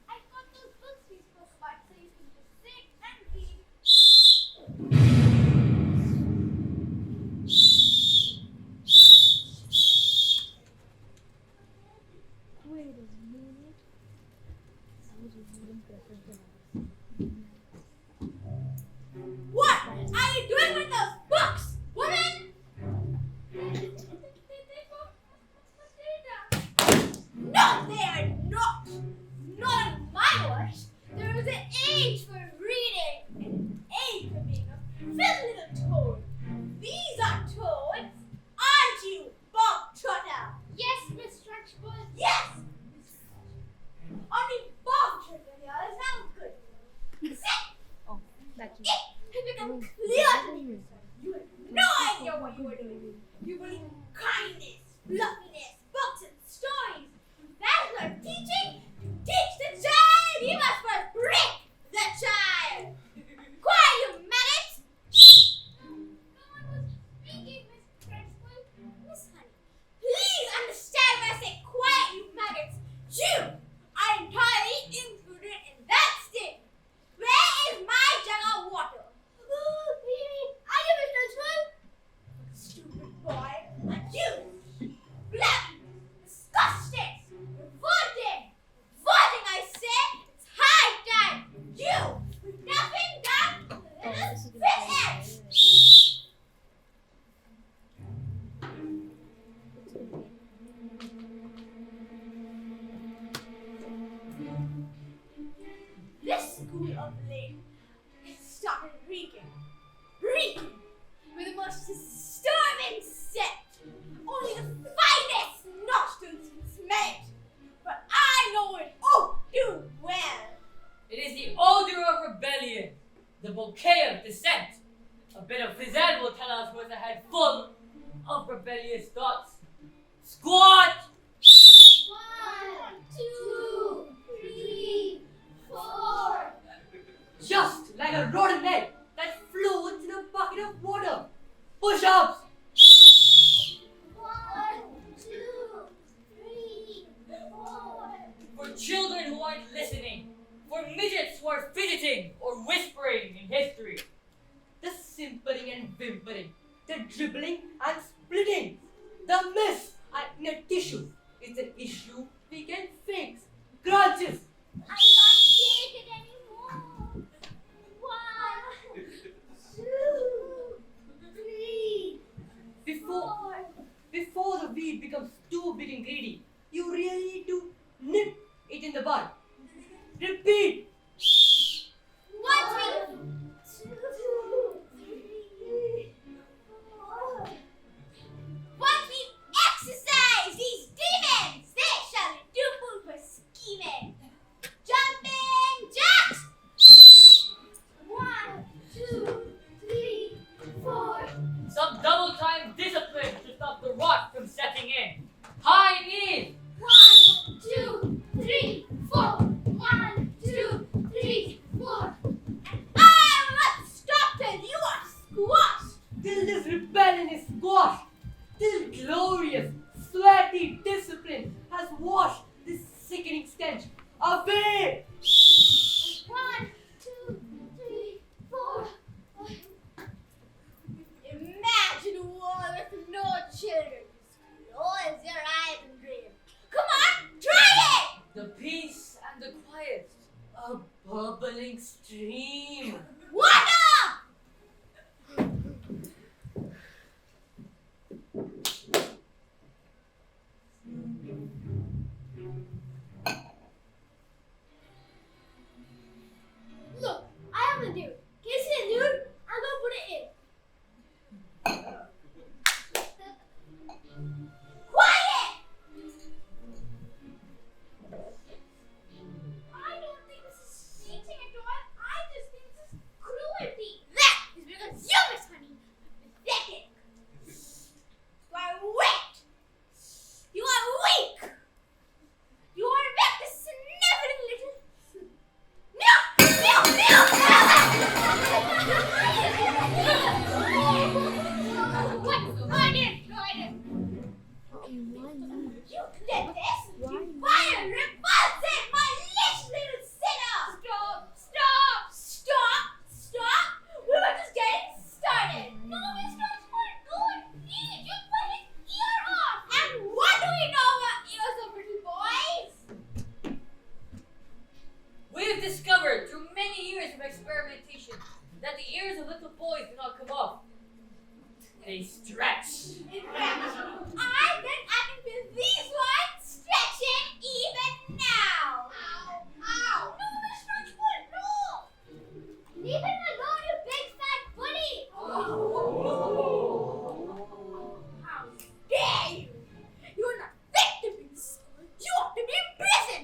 I got those books we spoke about so you can just sit and read. What are you doing with those books, woman? No, they are not. Not on my watch. There is an age for reading and an age for being a filthy little toad. These are toads, aren't you, Bob Trotter? Yes, Miss Trunchbull. Yes! Only Bob Trotter here is now good. Sit! It becomes clear to me. You had no idea what you were doing. You believe in kindness, fluffiness, books, and stories. That is what teaching. To teach the child, you must first break the child. Quiet, you maggots! No one was speaking, Miss Trunchbull. Miss Honey. Please understand when I say quiet, you maggots. You are entirely included in that statement. Where is my jug of water? I am Miss Trunchbull. Stupid boy. And you. Black. Disgusting. Revolting. Revolting, I say. It's high time. You. With nothing done. Little fish. This school of late has started reeking. Reeking with the most disturbing scent. Only the finest nostrils can smell it. But I know it all too well. It is the odor of rebellion, the bouquet of dissent. A bit of Frizzell will tell us what's a head full of rebellious thoughts. Squat! 1, 2, 3, 4. Just like a rotten egg that floats in a bucket of water. Push-ups! 1, 2, 3, 4. For children who aren't listening. For midgets who are fidgeting or whispering in history. The simpering and whimpering. The dribbling and splitting. The mess and inner tissue. It's an issue we can fix. Grudges. I can't take it anymore. 1, 2, 3, Before the weed becomes too big and greedy, you really need to nip it in the bud. Repeat. 1, 2, 3, 4. Once we exercise these demons, they shall be too food for scheming. Jumping jacks! 1, 2, 3, 4. Some double time discipline to stop the rot from setting in. High knees. 1, 2, 3, 4. 1, 2, 3, 4. I will not stop till you are squashed. Till this rebellion is squashed. Till glorious, sweaty discipline has washed this sickening stench away. 1, 2, 3, 4. Imagine a world with no children. Close your eyes and dream. Come on, try it! The peace and the quiet. A bubbling stream. Water! Look, I have a dude. Can you see the dude? I'm gonna put it in. Quiet! many years of experimentation that the ears of little boys do not come off. They stretch. I bet I can feel these ones stretching even now. Ow, ow. No, Miss Trunchbull, no. Leave him alone, you big fat bully. How dare you? You're not fit to be in school. You ought to be in prison.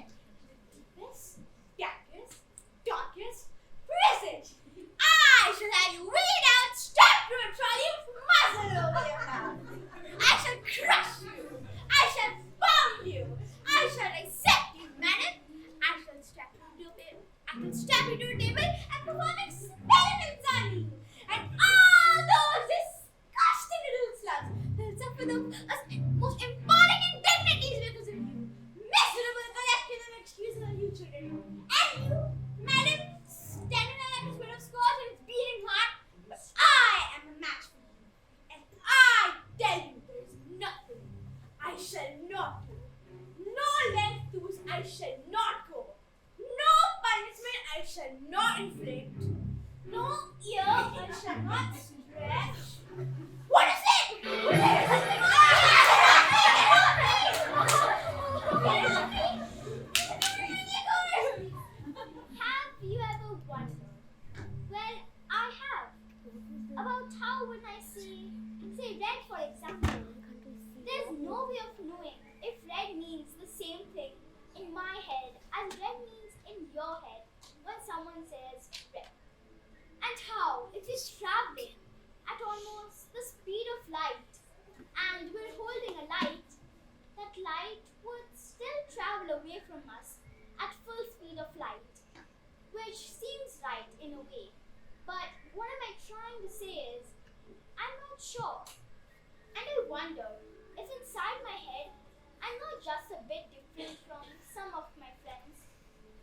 Deepest, darkest, darkest prison. I shall have you weighed out, strapped to a trolley with muzzle over your mouth. I shall crush you. I shall bomb you. I shall accept you, madam. I shall strap you to a table. I shall strap you to a table and perform experiments on you. And all those disgusting little slugs will suffer the most appalling indignities because of you. Miserable collection of excuses on you children. And you, madam, standing there like a spit of scorch and it's beating hot. But I am a match for you. And I tell you there is nothing I shall not do. No length to which I shall not go. No punishment I shall not inflict. No ear I shall not stretch. What is it? Have you ever wondered? Well, I have. About how when I say red for example, there's no way of knowing if red means the same thing in my head as red means in your head when someone says red. And how if you're traveling at almost the speed of light and we're holding a light, that light would still travel away from us at full speed of light, which seems right in a way. But what am I trying to say is, I'm not sure. And I wonder if inside my head, I'm not just a bit different from some of my friends.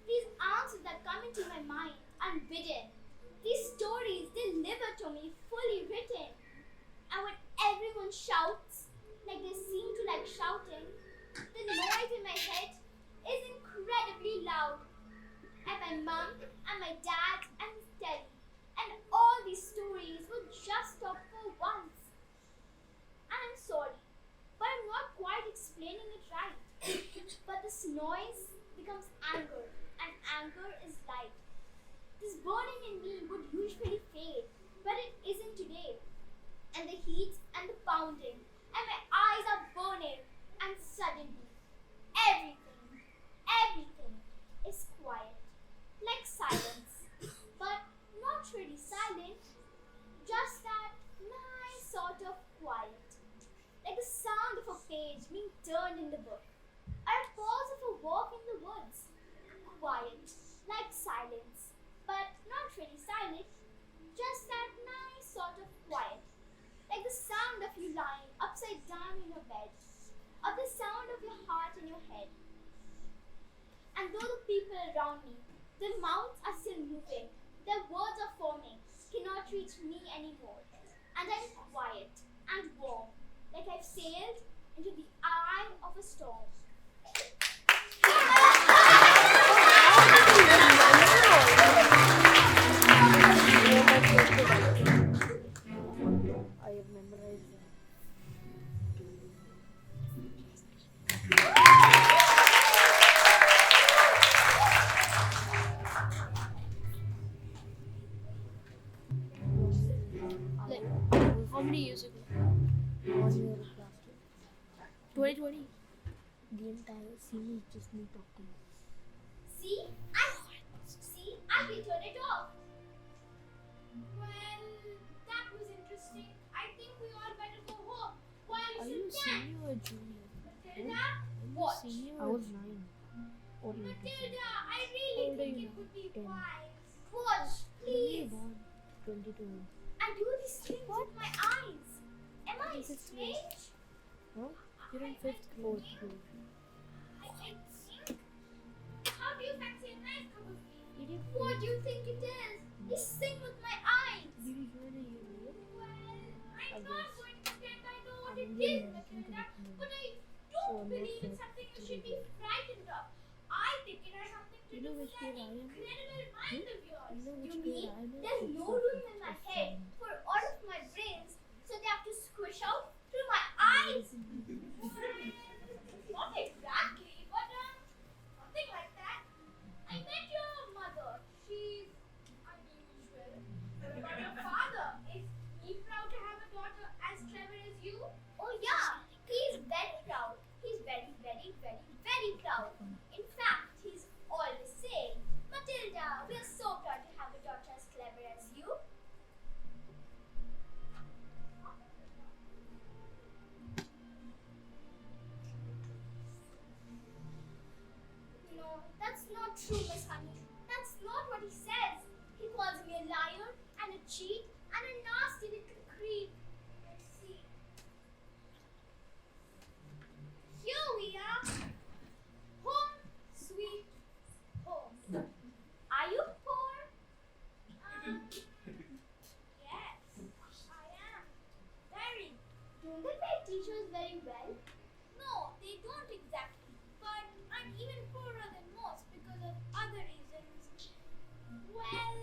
These answers that come into my mind unbidden, these stories delivered to me fully written. And when everyone shouts, like they seem to like shouting, the noise in my head is incredibly loud. And my mum and my dad and his daddy and all these stories would just stop for once. And I'm sorry, but I'm not quite explaining it right. But this noise becomes anger, and anger is light. This burning in me would usually fade, but it isn't today. And the heat and the pounding, and my eyes are burning, and suddenly, everything is quiet, like silence, but not really silent, just that nice sort of quiet, like the sound of a page being turned in the book, or a pause of a walk in the woods. Quiet, like silence, but not really silent, just that nice sort of quiet, like the sound of you lying upside down in your bed, or the sound of your heart in your head. And though the people around me, their mouths are still moving, their words are forming, cannot reach me anymore, and I'm quiet and warm, like I've sailed into the eye of a storm. I have memorized them. How many years ago? 1 year last year. 2020. The entire scene is just me talking. See, I can turn it off. Well, that was interesting. I think we all better go home. While Are you you sit down. senior or junior? Matilda, Are watch. you senior I was 9 or 8. Matilda, I How really old are think you it now? would be 10. wise. Watch, please. Born 22. I do these things with my eyes. Am I This is strange? Huh? You're in 5th grade. I think. How do you fancy a nice cup of tea? Did you What do you think it is? You sing with my eyes. Did you hear the year? Well, I'm I not guess. going to pretend I know what I'm it Indian is, American Matilda, curriculum. but I So don't I'm believe not it's something you should be sure. frightened of. I think it has something to You do know with which that year I am? incredible mind of yours. know which You grade mean I'm in? there's no room in my head for all of my brains, so they have to squish out through my eyes? Not exactly, but something like that. I met your mother. She's unusual. But your father, is he proud to have a daughter as clever as you? Oh yeah, he's very proud. He's very, very, very, very proud. In fact, he's always saying, Matilda, we're so proud to have a daughter as clever as you. No, that's not true, Miss Honey. That's not what he says. He calls me a liar and a cheat and a nasty little creep. Let's see. Here we are. Home, sweet home. Are you poor? Yes, I am. Very. Don't they pay teachers very well? No, they don't exactly. But I'm even poorer than most because of other reasons. Well,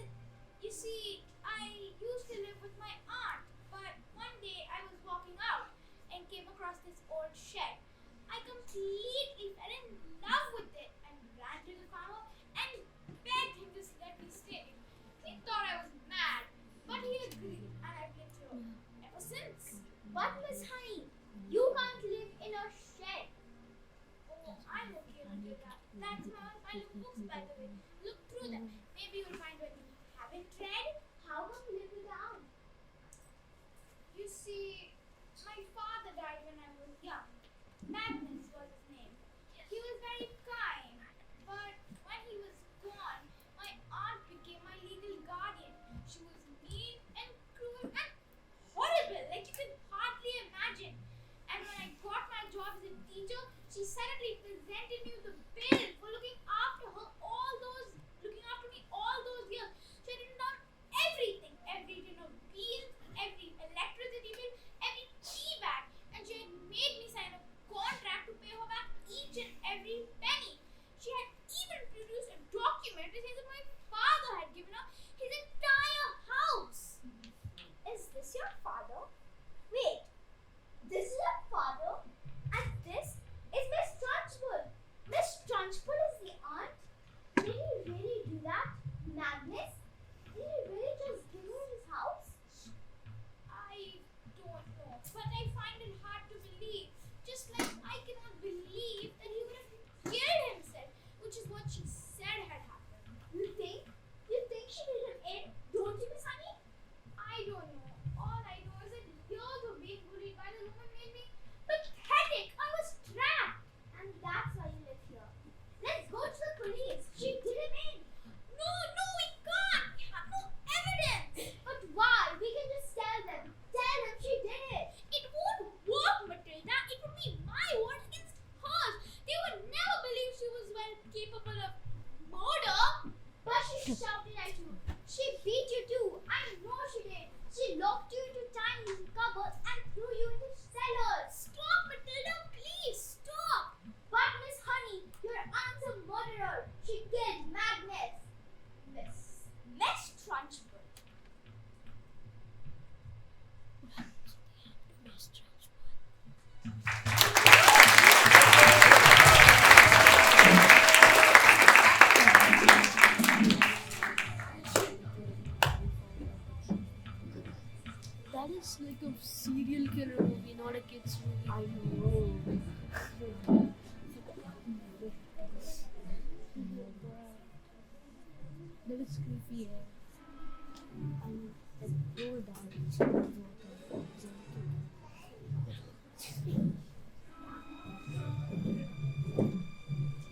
you see, I used to live with my aunt, but one day I was walking out and came across this old shed. I completely fell in love with it and ran to the farmer and begged him to let me stay. He thought I was mad, but he agreed and I've lived here ever since. But Miss Honey, you can't live in a shed. Oh, I'm okay with that. That's my pile of books, by the way. Look through them. Maybe you'll find what you haven't read. How about live without? You see, my father died when I was young. Magnus was his name. He was very kind, but when he was gone, my aunt became my legal guardian. She was mean and cruel and horrible, like you can hardly imagine. And when I got my job as a teacher, she suddenly presented me with a bill for looking after me all those years. She had written down everything, every dinner bill, every electricity bill, every tea bag, and she had made me sign a contract to pay her back each and every penny. She had even produced a document which says that my father had given her his entire house. Is this your father? Wait, this is your father? And this is Miss Trunchbull. Miss Trunchbull is the aunt? Did he really do that? Magnus? Did he really just give her his house? I don't know, but I find it hard to believe. Just like I cannot believe that he would have killed himself, which is what she said had happened. You think? You think she did it in? Don't you, Miss Honey? I don't know. All I know is that years of being bullied by the woman made me pathetic. I was trapped. And that's why you live here. Let's go to the police. She did it in. No, we can't. We have no evidence. But why? We can just tell them. Tell them she did it. It won't work, Matilda. It would be my word against hers. They would never believe she was well capable of murder. But she shouted at you. She beat you too. I know she did. She locked you into tiny cupboards and threw you into cellars. Stop, Matilda, please stop. But Miss Honey, your aunt's a murderer. She killed Magnus. Miss Trunchbull. That is like a serial killer movie, not a kids movie. I know. That is creepy. And the door died.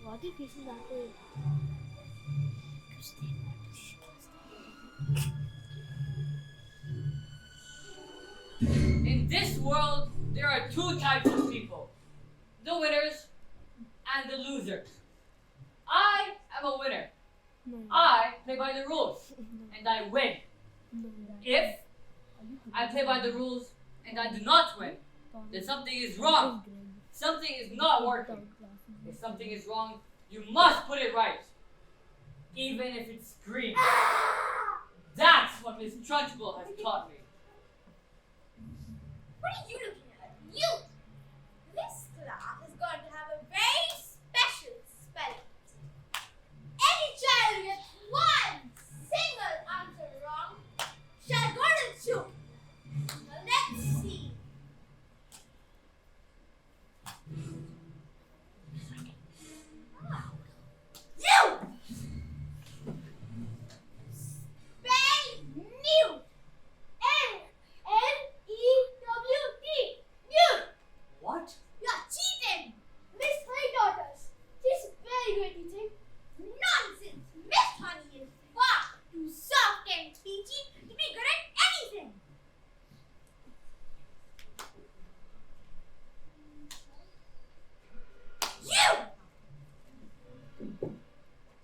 Why are they facing that way? Because they want to shoot us. In this world, there are two types of people. The winners and the losers. I am a winner. No. I play by the rules and I win. No. If I play by the rules and I do not win, then something is wrong. Something is not working. If something is wrong, you must put it right. Even if it's green. Miss Trunchbull has taught me. What are you looking at? You! This class is going to have a very special spelling. Any child who gets one single answer wrong shall go to the choke. Now let's see. You! Spell mute. N-E-W-T. Mute. What? You're cheating! Miss Daughters, she's very good at teaching. Nonsense! Miss Honey is far too soft and peachy to be good at anything. You!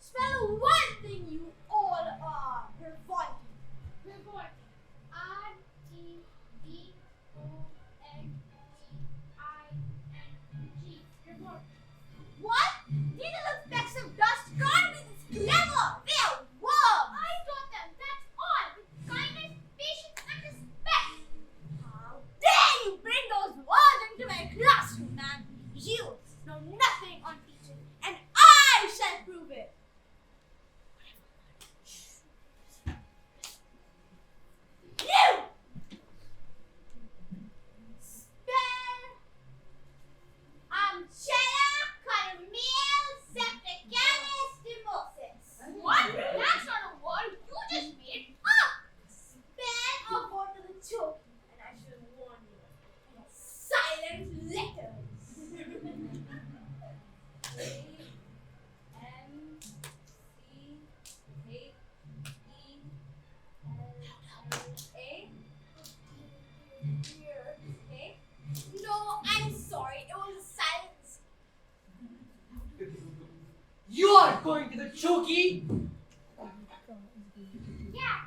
Spell one thing you all are. Revolting. Revolting. R-T-V-O-L-T-I-N-G. Revolting. What? These little specks of dust can't be this clever. They are worms. I taught them. That's all. With kindness, patience, and respect. How dare you bring those words into my classroom, man? You know nothing on teaching, and I shall prove it. You! Spell Amchella Caramel Septicalis Demosis. What? That's not a word. You just made it up. Spell or go to the choke, and I shall warn you. Silent letters. No, I'm sorry. It was a silence. You are going to the chokey. Yeah.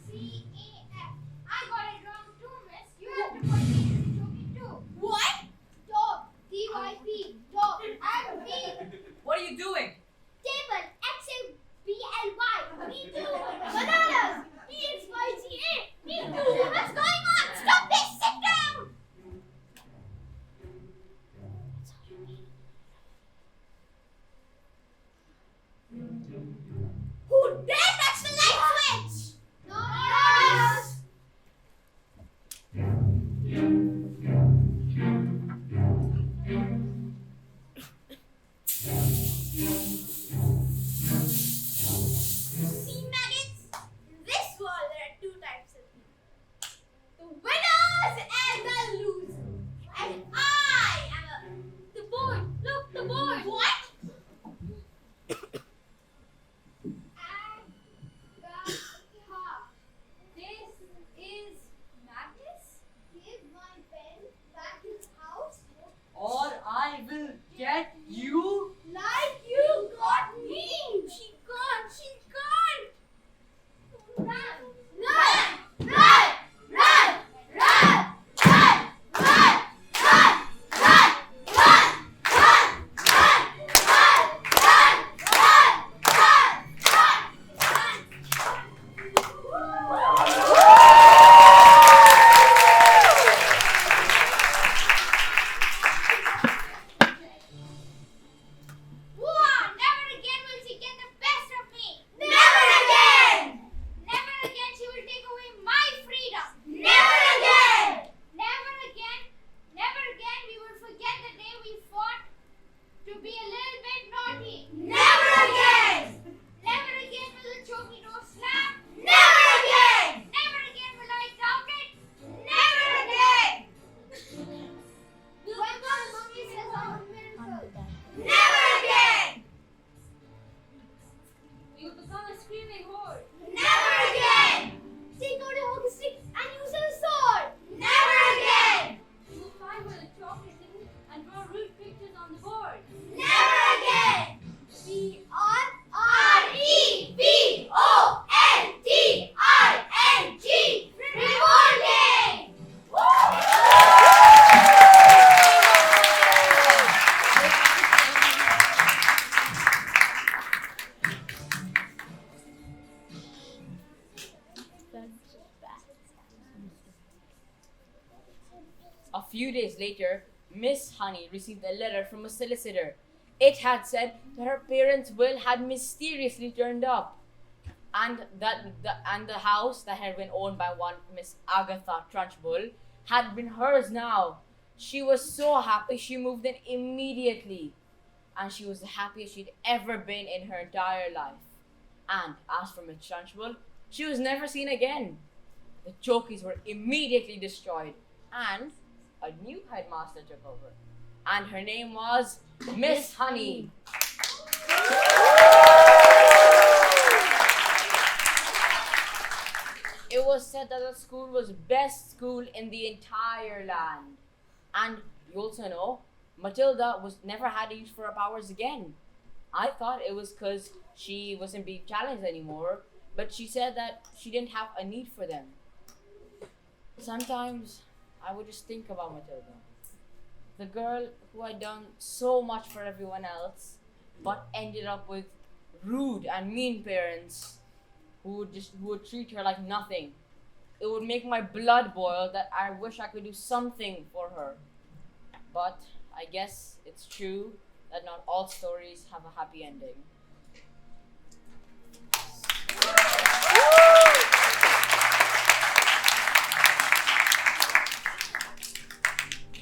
C-A-F. I got it wrong too, miss. You have to put me in the joking too. What? Dog. D-Y-P. Dog. I'm B. What are you doing? Table. X-A-B-L-Y. Me too. Bananas. B-X-Y-G-A. Me too. What's going on? Stop this! Sit down! A few days later, Miss Honey received a letter from a solicitor. It had said that her parents' will had mysteriously turned up, and that the house that had been owned by one Miss Agatha Trunchbull had been hers now. She was so happy she moved in immediately, and she was the happiest she'd ever been in her entire life. And as for Miss Trunchbull, she was never seen again. The Chokies were immediately destroyed, and a new headmaster took over. And her name was Miss Honey. It was said that the school was best school in the entire land. And you also know, Matilda was never had to use for her powers again. I thought it was because she wasn't being challenged anymore, but she said that she didn't have a need for them. Sometimes I would just think about Matilda, the girl who had done so much for everyone else, but ended up with rude and mean parents who would treat her like nothing. It would make my blood boil that I wish I could do something for her. But I guess it's true that not all stories have a happy ending.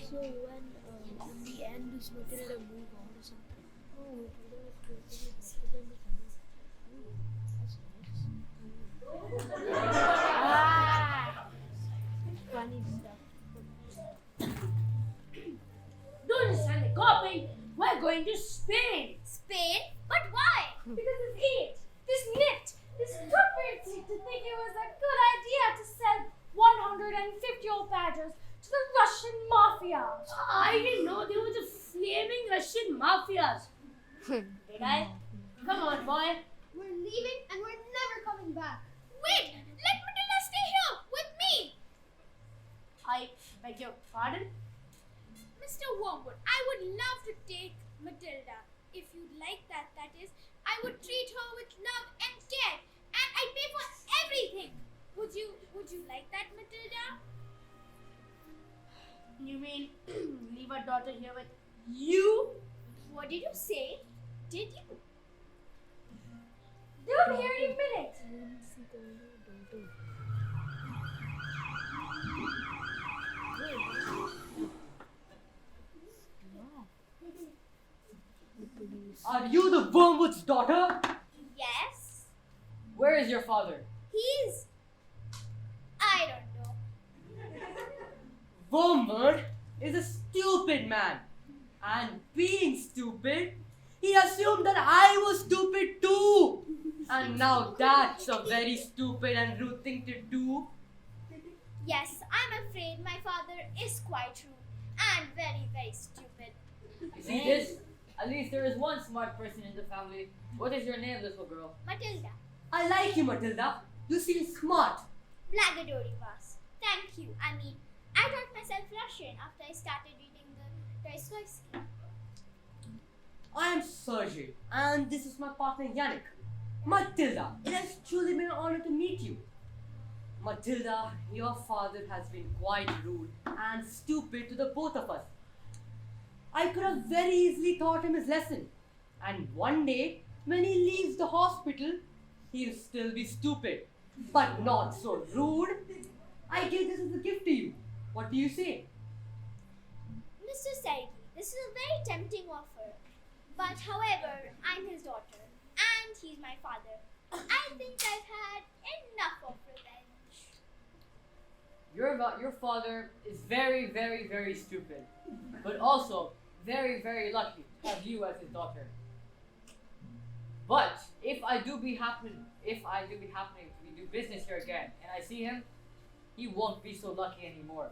So when in the end does Matilda move on or something? Oh, Matilda was crazy with Matilda in the family. Oh, that's nice. Funny stuff. Don't understand the copying. We're going to Spain. Spain? But why? Because this idiot, this nit, this stupid to think it was a good idea to sell 150-year-old badgers to the Russian mafia. I didn't know there was a flaming Russian mafias. Did I? Come on, boy. We're leaving and we're never coming back. Wait! Let Matilda stay here with me! I beg your pardon? Mr. Wormwood, I would love to take Matilda. If you'd like that, that is. I would treat her with love and care. And I'd pay for everything. Would you like that, Matilda? You mean leave our daughter here with you? What did you say? Did you? They'll be here in a minute. Are you the Wormwood's daughter? Yes. Where is your father? He's... I don't know. Wormwood is a stupid man. And being stupid, he assumed that I was stupid too. And now that's a very stupid and rude thing to do. Yes, I'm afraid my father is quite rude and very, very stupid. You see this? At least there is one smart person in the family. What is your name, little girl? Matilda. I like you, Matilda. You seem smart. Blagadori, boss. Thank you. I mean, I taught myself Russian after I started reading the Dostoevsky. I am Sergey, and this is my partner Yannick. Matilda, it has truly been an honor to meet you. Matilda, your father has been quite rude and stupid to the both of us. I could have very easily taught him his lesson. And one day, when he leaves the hospital, he'll still be stupid, but not so rude. I give this as a gift to you. What do you say? Mr. Sergey, this is a very tempting offer. But however, I'm his daughter, and he's my father. I think I've had enough of revenge. Your father is very, very, very stupid, but also very, very lucky to have you as his daughter. But if I do be happening to do business here again, and I see him, he won't be so lucky anymore.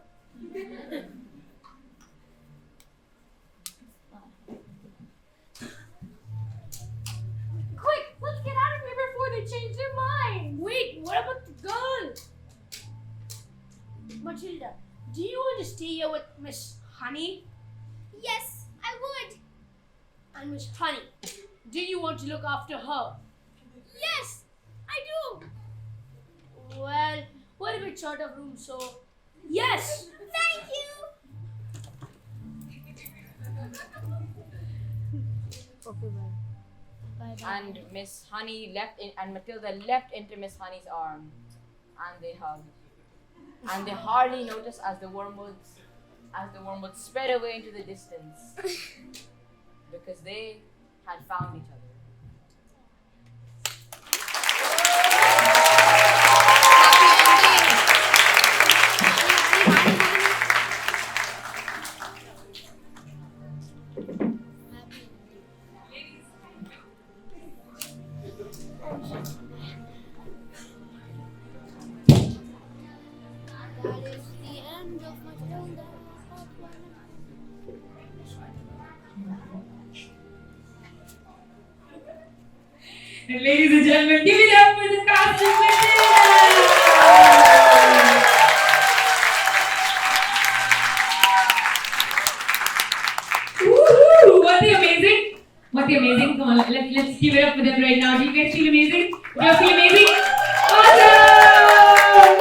Quick, let's get out of here before they change their mind. Wait, what about the girl? Matilda, do you want to stay here with Miss Honey? Yes, I would. And Miss Honey, do you want to look after her? Yes, I do. Well, we're a bit short of room, so yes. Thank you. Okay, bye. Bye bye. And Miss Honey leapt in, and Matilda leapt into Miss Honey's arms, and they hugged. And they hardly noticed as the wormwoods sped away into the distance, because they had found each other. That is the end of Matilda. And ladies and gentlemen, give it up for the cast of Matilda! Woohoo! Weren't they amazing? Weren't they amazing? Come on, let's give it up for them right now. Do you guys feel amazing? Do you feel amazing? Awesome!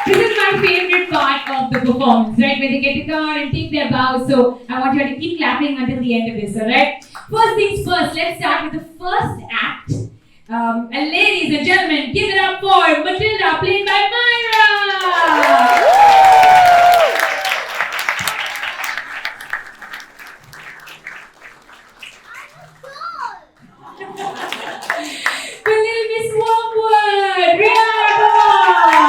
This is my favorite part of the performance, right? Where they get to come out and take their bows. So I want you all to keep clapping until the end of this, alright? First things first, let's start with the first act. And ladies and gentlemen, give it up for Matilda, played by Myra! The little Miss Wormwood! Rihanna, come on!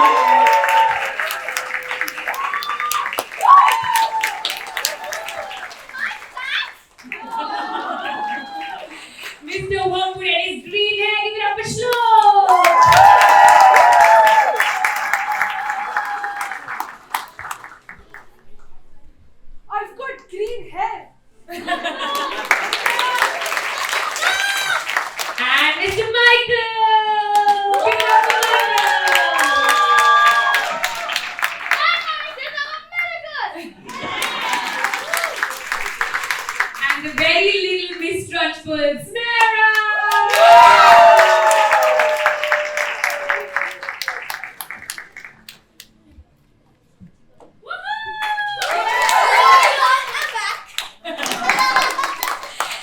Mr. Wormwood and his green hair, give it up for Shlomo! I've got green hair. And Mr. Michael! Give it up for And the very little Miss Trunchbull, Smara!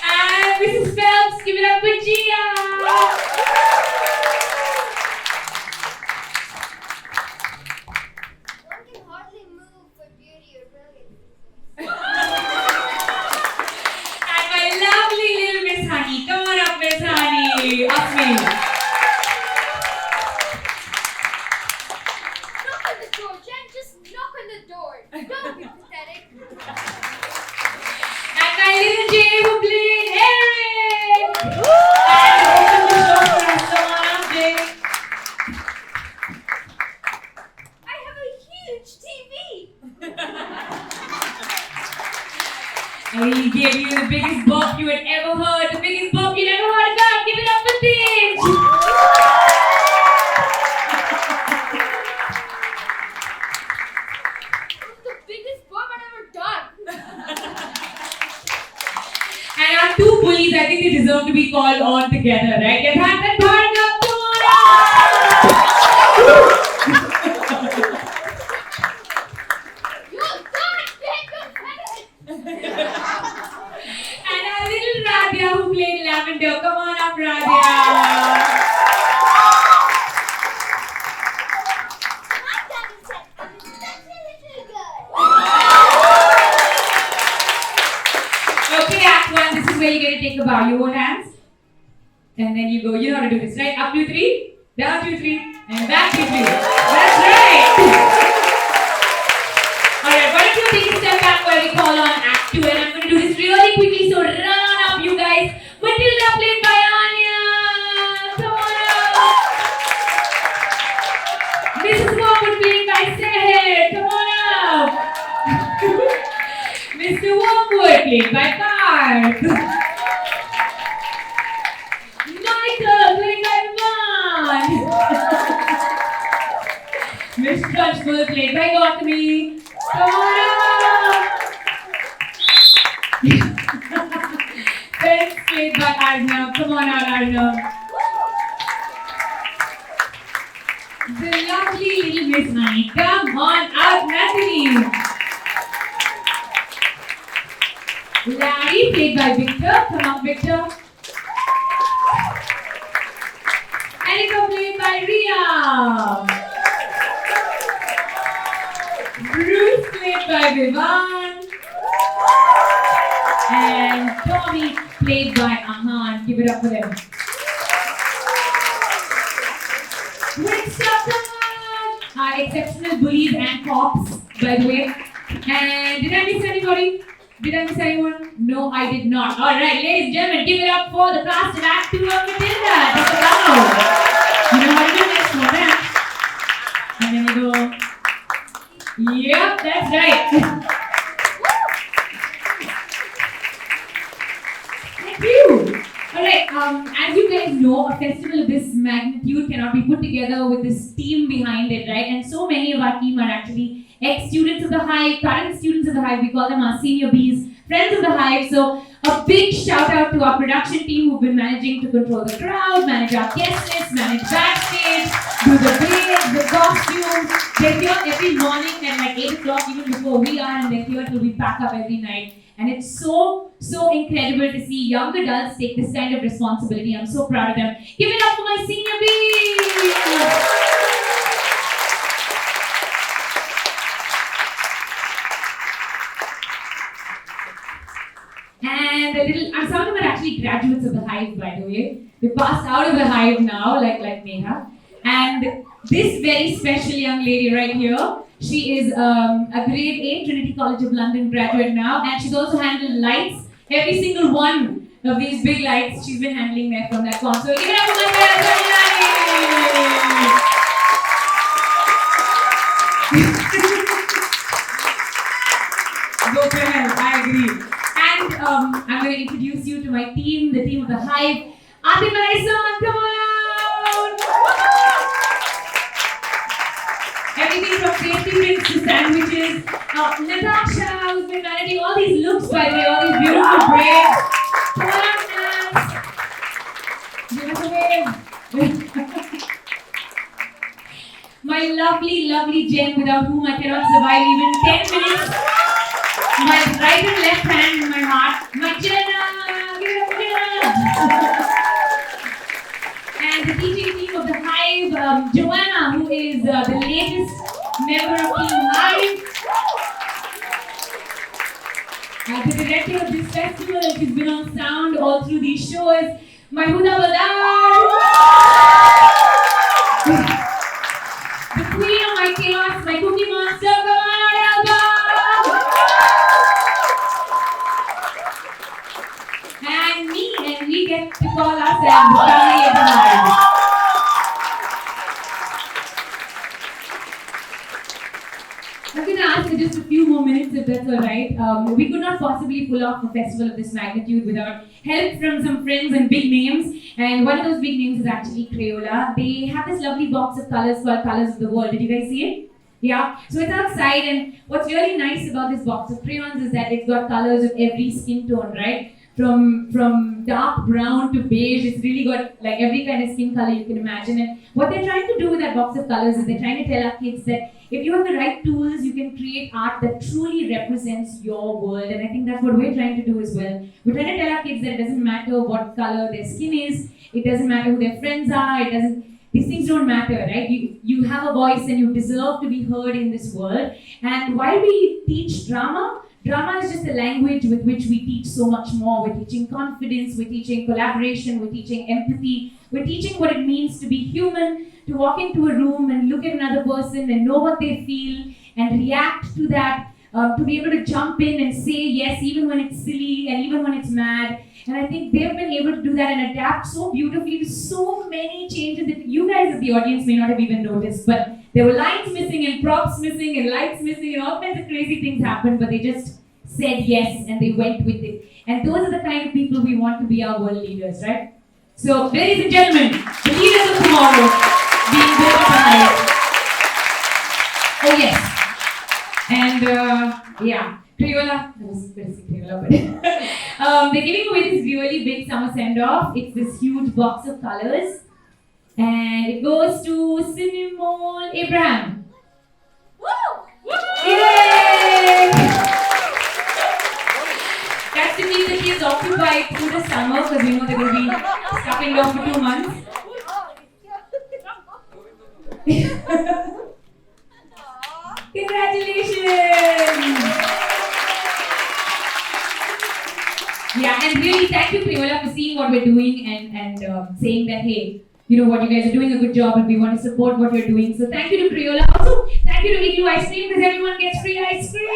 And Mrs. Phelps, give it up for Gia! One can hardly move for beauty or brilliance. And my lovely little Miss Honey. Come on up, Miss Honey. Up me. Knock on the door, Jen. Just knock on the door. Don't be pathetic. And my little Jay who played Eric. And open the door for us. Come on up, Jay. I have a huge TV. And he gave you the biggest bop you had ever heard. The biggest bop you'd ever heard about. Give it up for Tinge. It's the biggest bomb I've ever done. And our two bullies, I think they deserve to be called on together, right? Yatharth and Bhargav, come on up! You got big And our little Radhya who played Lavender, come on up, Radhya! My daddy said I'm especially little good. Okay, Act 1, this is where you get to take a bow. You hold hands. And then you go, you know how to do this, right? Up 2, 3, down 2, 3, and back 2, 3. That's right! Alright, why don't you take a step back while we call on Act 2, and I'm going to do this really quickly, so run on up, you guys. Matilda played by Anya! Come on up! Mrs. Wormwood played by Seher! Come on up! Mr. Wormwood played by Parth! Michael played by Vaughn! Miss Trunchbull played by Gautami! Come on up! Prince played by Arnav. Come on out, Arnav. The lovely little Miss Honey. Come on out, Natalie. Larry played by Victor. Come on, Victor. by Ria. Bruce played by Vivan. And Tommy played by Ahan. Give it up for them. Next up, our exceptional bullies and cops, by the way. And did I miss anybody? Did I miss anyone? No, I did not. Alright, ladies and gentlemen, give it up for the cast of Act 2 of Matilda. Take a bow. You know how to do this, more than. And then we go. Yep, that's right. Thank you. Alright, as you guys know, a festival of this magnitude cannot be put together with this team behind it, right? And so many of our team are actually ex-students of the Hive, current students of the Hive. We call them our senior bees, friends of the Hive. So a big shout out to our production team who've been managing to control the crowd, manage our guest list, manage backstage, do the plays, the costumes. They're here every morning at like 8 o'clock, even before we are, and they're here till we pack up every night. And it's so incredible to see young adults take this kind of responsibility. I'm so proud of them. Give it up for my senior bees! And some of them are actually graduates of the Hive, by the way. They passed out of the Hive now, like Neha. And this very special young lady right here, she is a grade 8 Trinity College of London graduate now, and she's also handled lights. Every single one of these big lights she's been handling there from that con. So give it up for my Go for hell, I agree. And I'm going to introduce you to my team, the team of the Hive. Atif and Aisan, come on out! Everything from safety pins to sandwiches. Natasha, who's been managing all these looks, by the way, all these beautiful braids. Come on out, Nats. Give us a wave. My lovely, lovely Jen, without whom I cannot survive even 10 minutes. My right and left hand in my heart. My Jenna! Give it up for Jenna! And the teaching team of the Hive, Joanna, who is the latest member of Team Hive. The director of this festival, she's been on sound all through these shows. My Huda Badar. The queen of my chaos, my cookie monster, come on out, Elba. And me, and we get to call ourselves the family of the Hive. I'm going to ask for just a few more minutes if that's alright. We could not possibly pull off a festival of this magnitude without help from some friends and big names. And one of those big names is actually Crayola. They have this lovely box of colors called Colors of the World. Did you guys see it? Yeah, so it's outside, and what's really nice about this box of crayons is that it's got colors of every skin tone, right? From dark brown to beige, it's really got like every kind of skin color you can imagine. And what they're trying to do with that box of colors is they're trying to tell our kids that if you have the right tools, you can create art that truly represents your world. And I think that's what we're trying to do as well. We're trying to tell our kids that it doesn't matter what color their skin is, it doesn't matter who their friends are, these things don't matter, right? You have a voice and you deserve to be heard in this world. And while we teach drama is just a language with which we teach so much more. We're teaching confidence, we're teaching collaboration, we're teaching empathy, we're teaching what it means to be human, to walk into a room and look at another person and know what they feel and react to that, to be able to jump in and say yes even when it's silly and even when it's mad. And I think they've been able to do that and adapt so beautifully to so many changes that you guys as the audience may not have even noticed. But there were lines missing and props missing and lights missing and all kinds of crazy things happened, but they just said yes and they went with it. And those are the kind of people we want to be our world leaders, right? So, ladies and gentlemen, the leaders of tomorrow being built up tonight. Oh yes. And yeah. Crayola, I was going to say Crayola, but they're giving away this really big summer send-off. It's this huge box of colors. And it goes to Cinnamon Abraham. Woo! Yay! That's to keep the kids occupied through the summer because we know they're going to be stuck indoors for 2 months. Congratulations! Yeah, and really thank you, Priola, for seeing what we're doing and saying that, hey, you know what, you guys are doing a good job and we want to support what you're doing. So thank you to Priola. Also, thank you to Igloo Ice Cream because everyone gets free ice cream.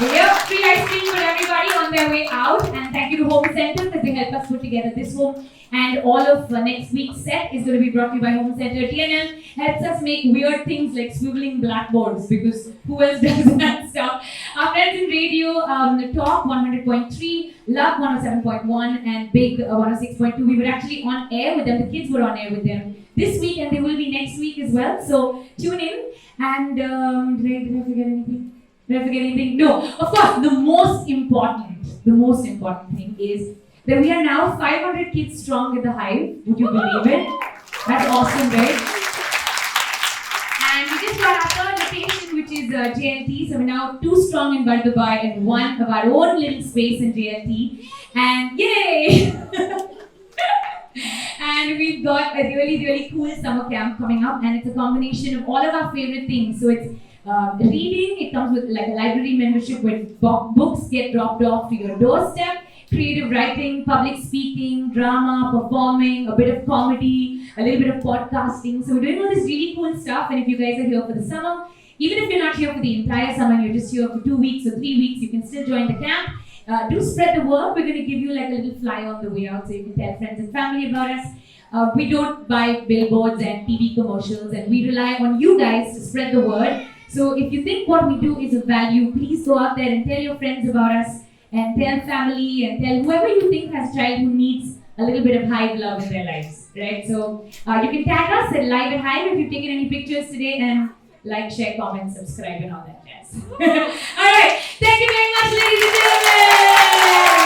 Yep, free ice cream for everybody on their way out. And thank you to Home Center because they helped us put together this home. And all of next week's set is going to be brought to you by Home Center. TNL helps us make weird things like swiveling blackboards because who else does that stuff? Our friends in radio, Talk 100.3, Love 107.1, and Big 106.2. We were actually on air with them. The kids were on air with them this week, and they will be next week as well. So tune in. And did I forget anything? Did I forget anything? No. Of course, the most important thing is that we are now 500 kids strong at the Hive. Would you believe it? That's awesome, right? And we just got our third location, which is JLT. So we're now 2 strong in Bardubai and 1 of our own little space in JLT. And yay! And we've got a really, really cool summer camp coming up. And it's a combination of all of our favorite things. So it's reading. It comes with like a library membership where books get dropped off to your doorstep. Creative writing, public speaking, drama, performing, a bit of comedy, a little bit of podcasting. So we're doing all this really cool stuff. And if you guys are here for the summer, even if you're not here for the entire summer, you're just here for 2 weeks or 3 weeks, you can still join the camp. Do spread the word. We're going to give you like a little flyer on the way out so you can tell friends and family about us. We don't buy billboards and TV commercials, and we rely on you guys to spread the word. So if you think what we do is of value, please go out there and tell your friends about us. And tell family and tell whoever you think has a child who needs a little bit of Hive love in their lives, right? So you can tag us at Live at Hive if you've taken any pictures today, and like, share, comment, subscribe, and all that jazz. All right, thank you very much, ladies and gentlemen.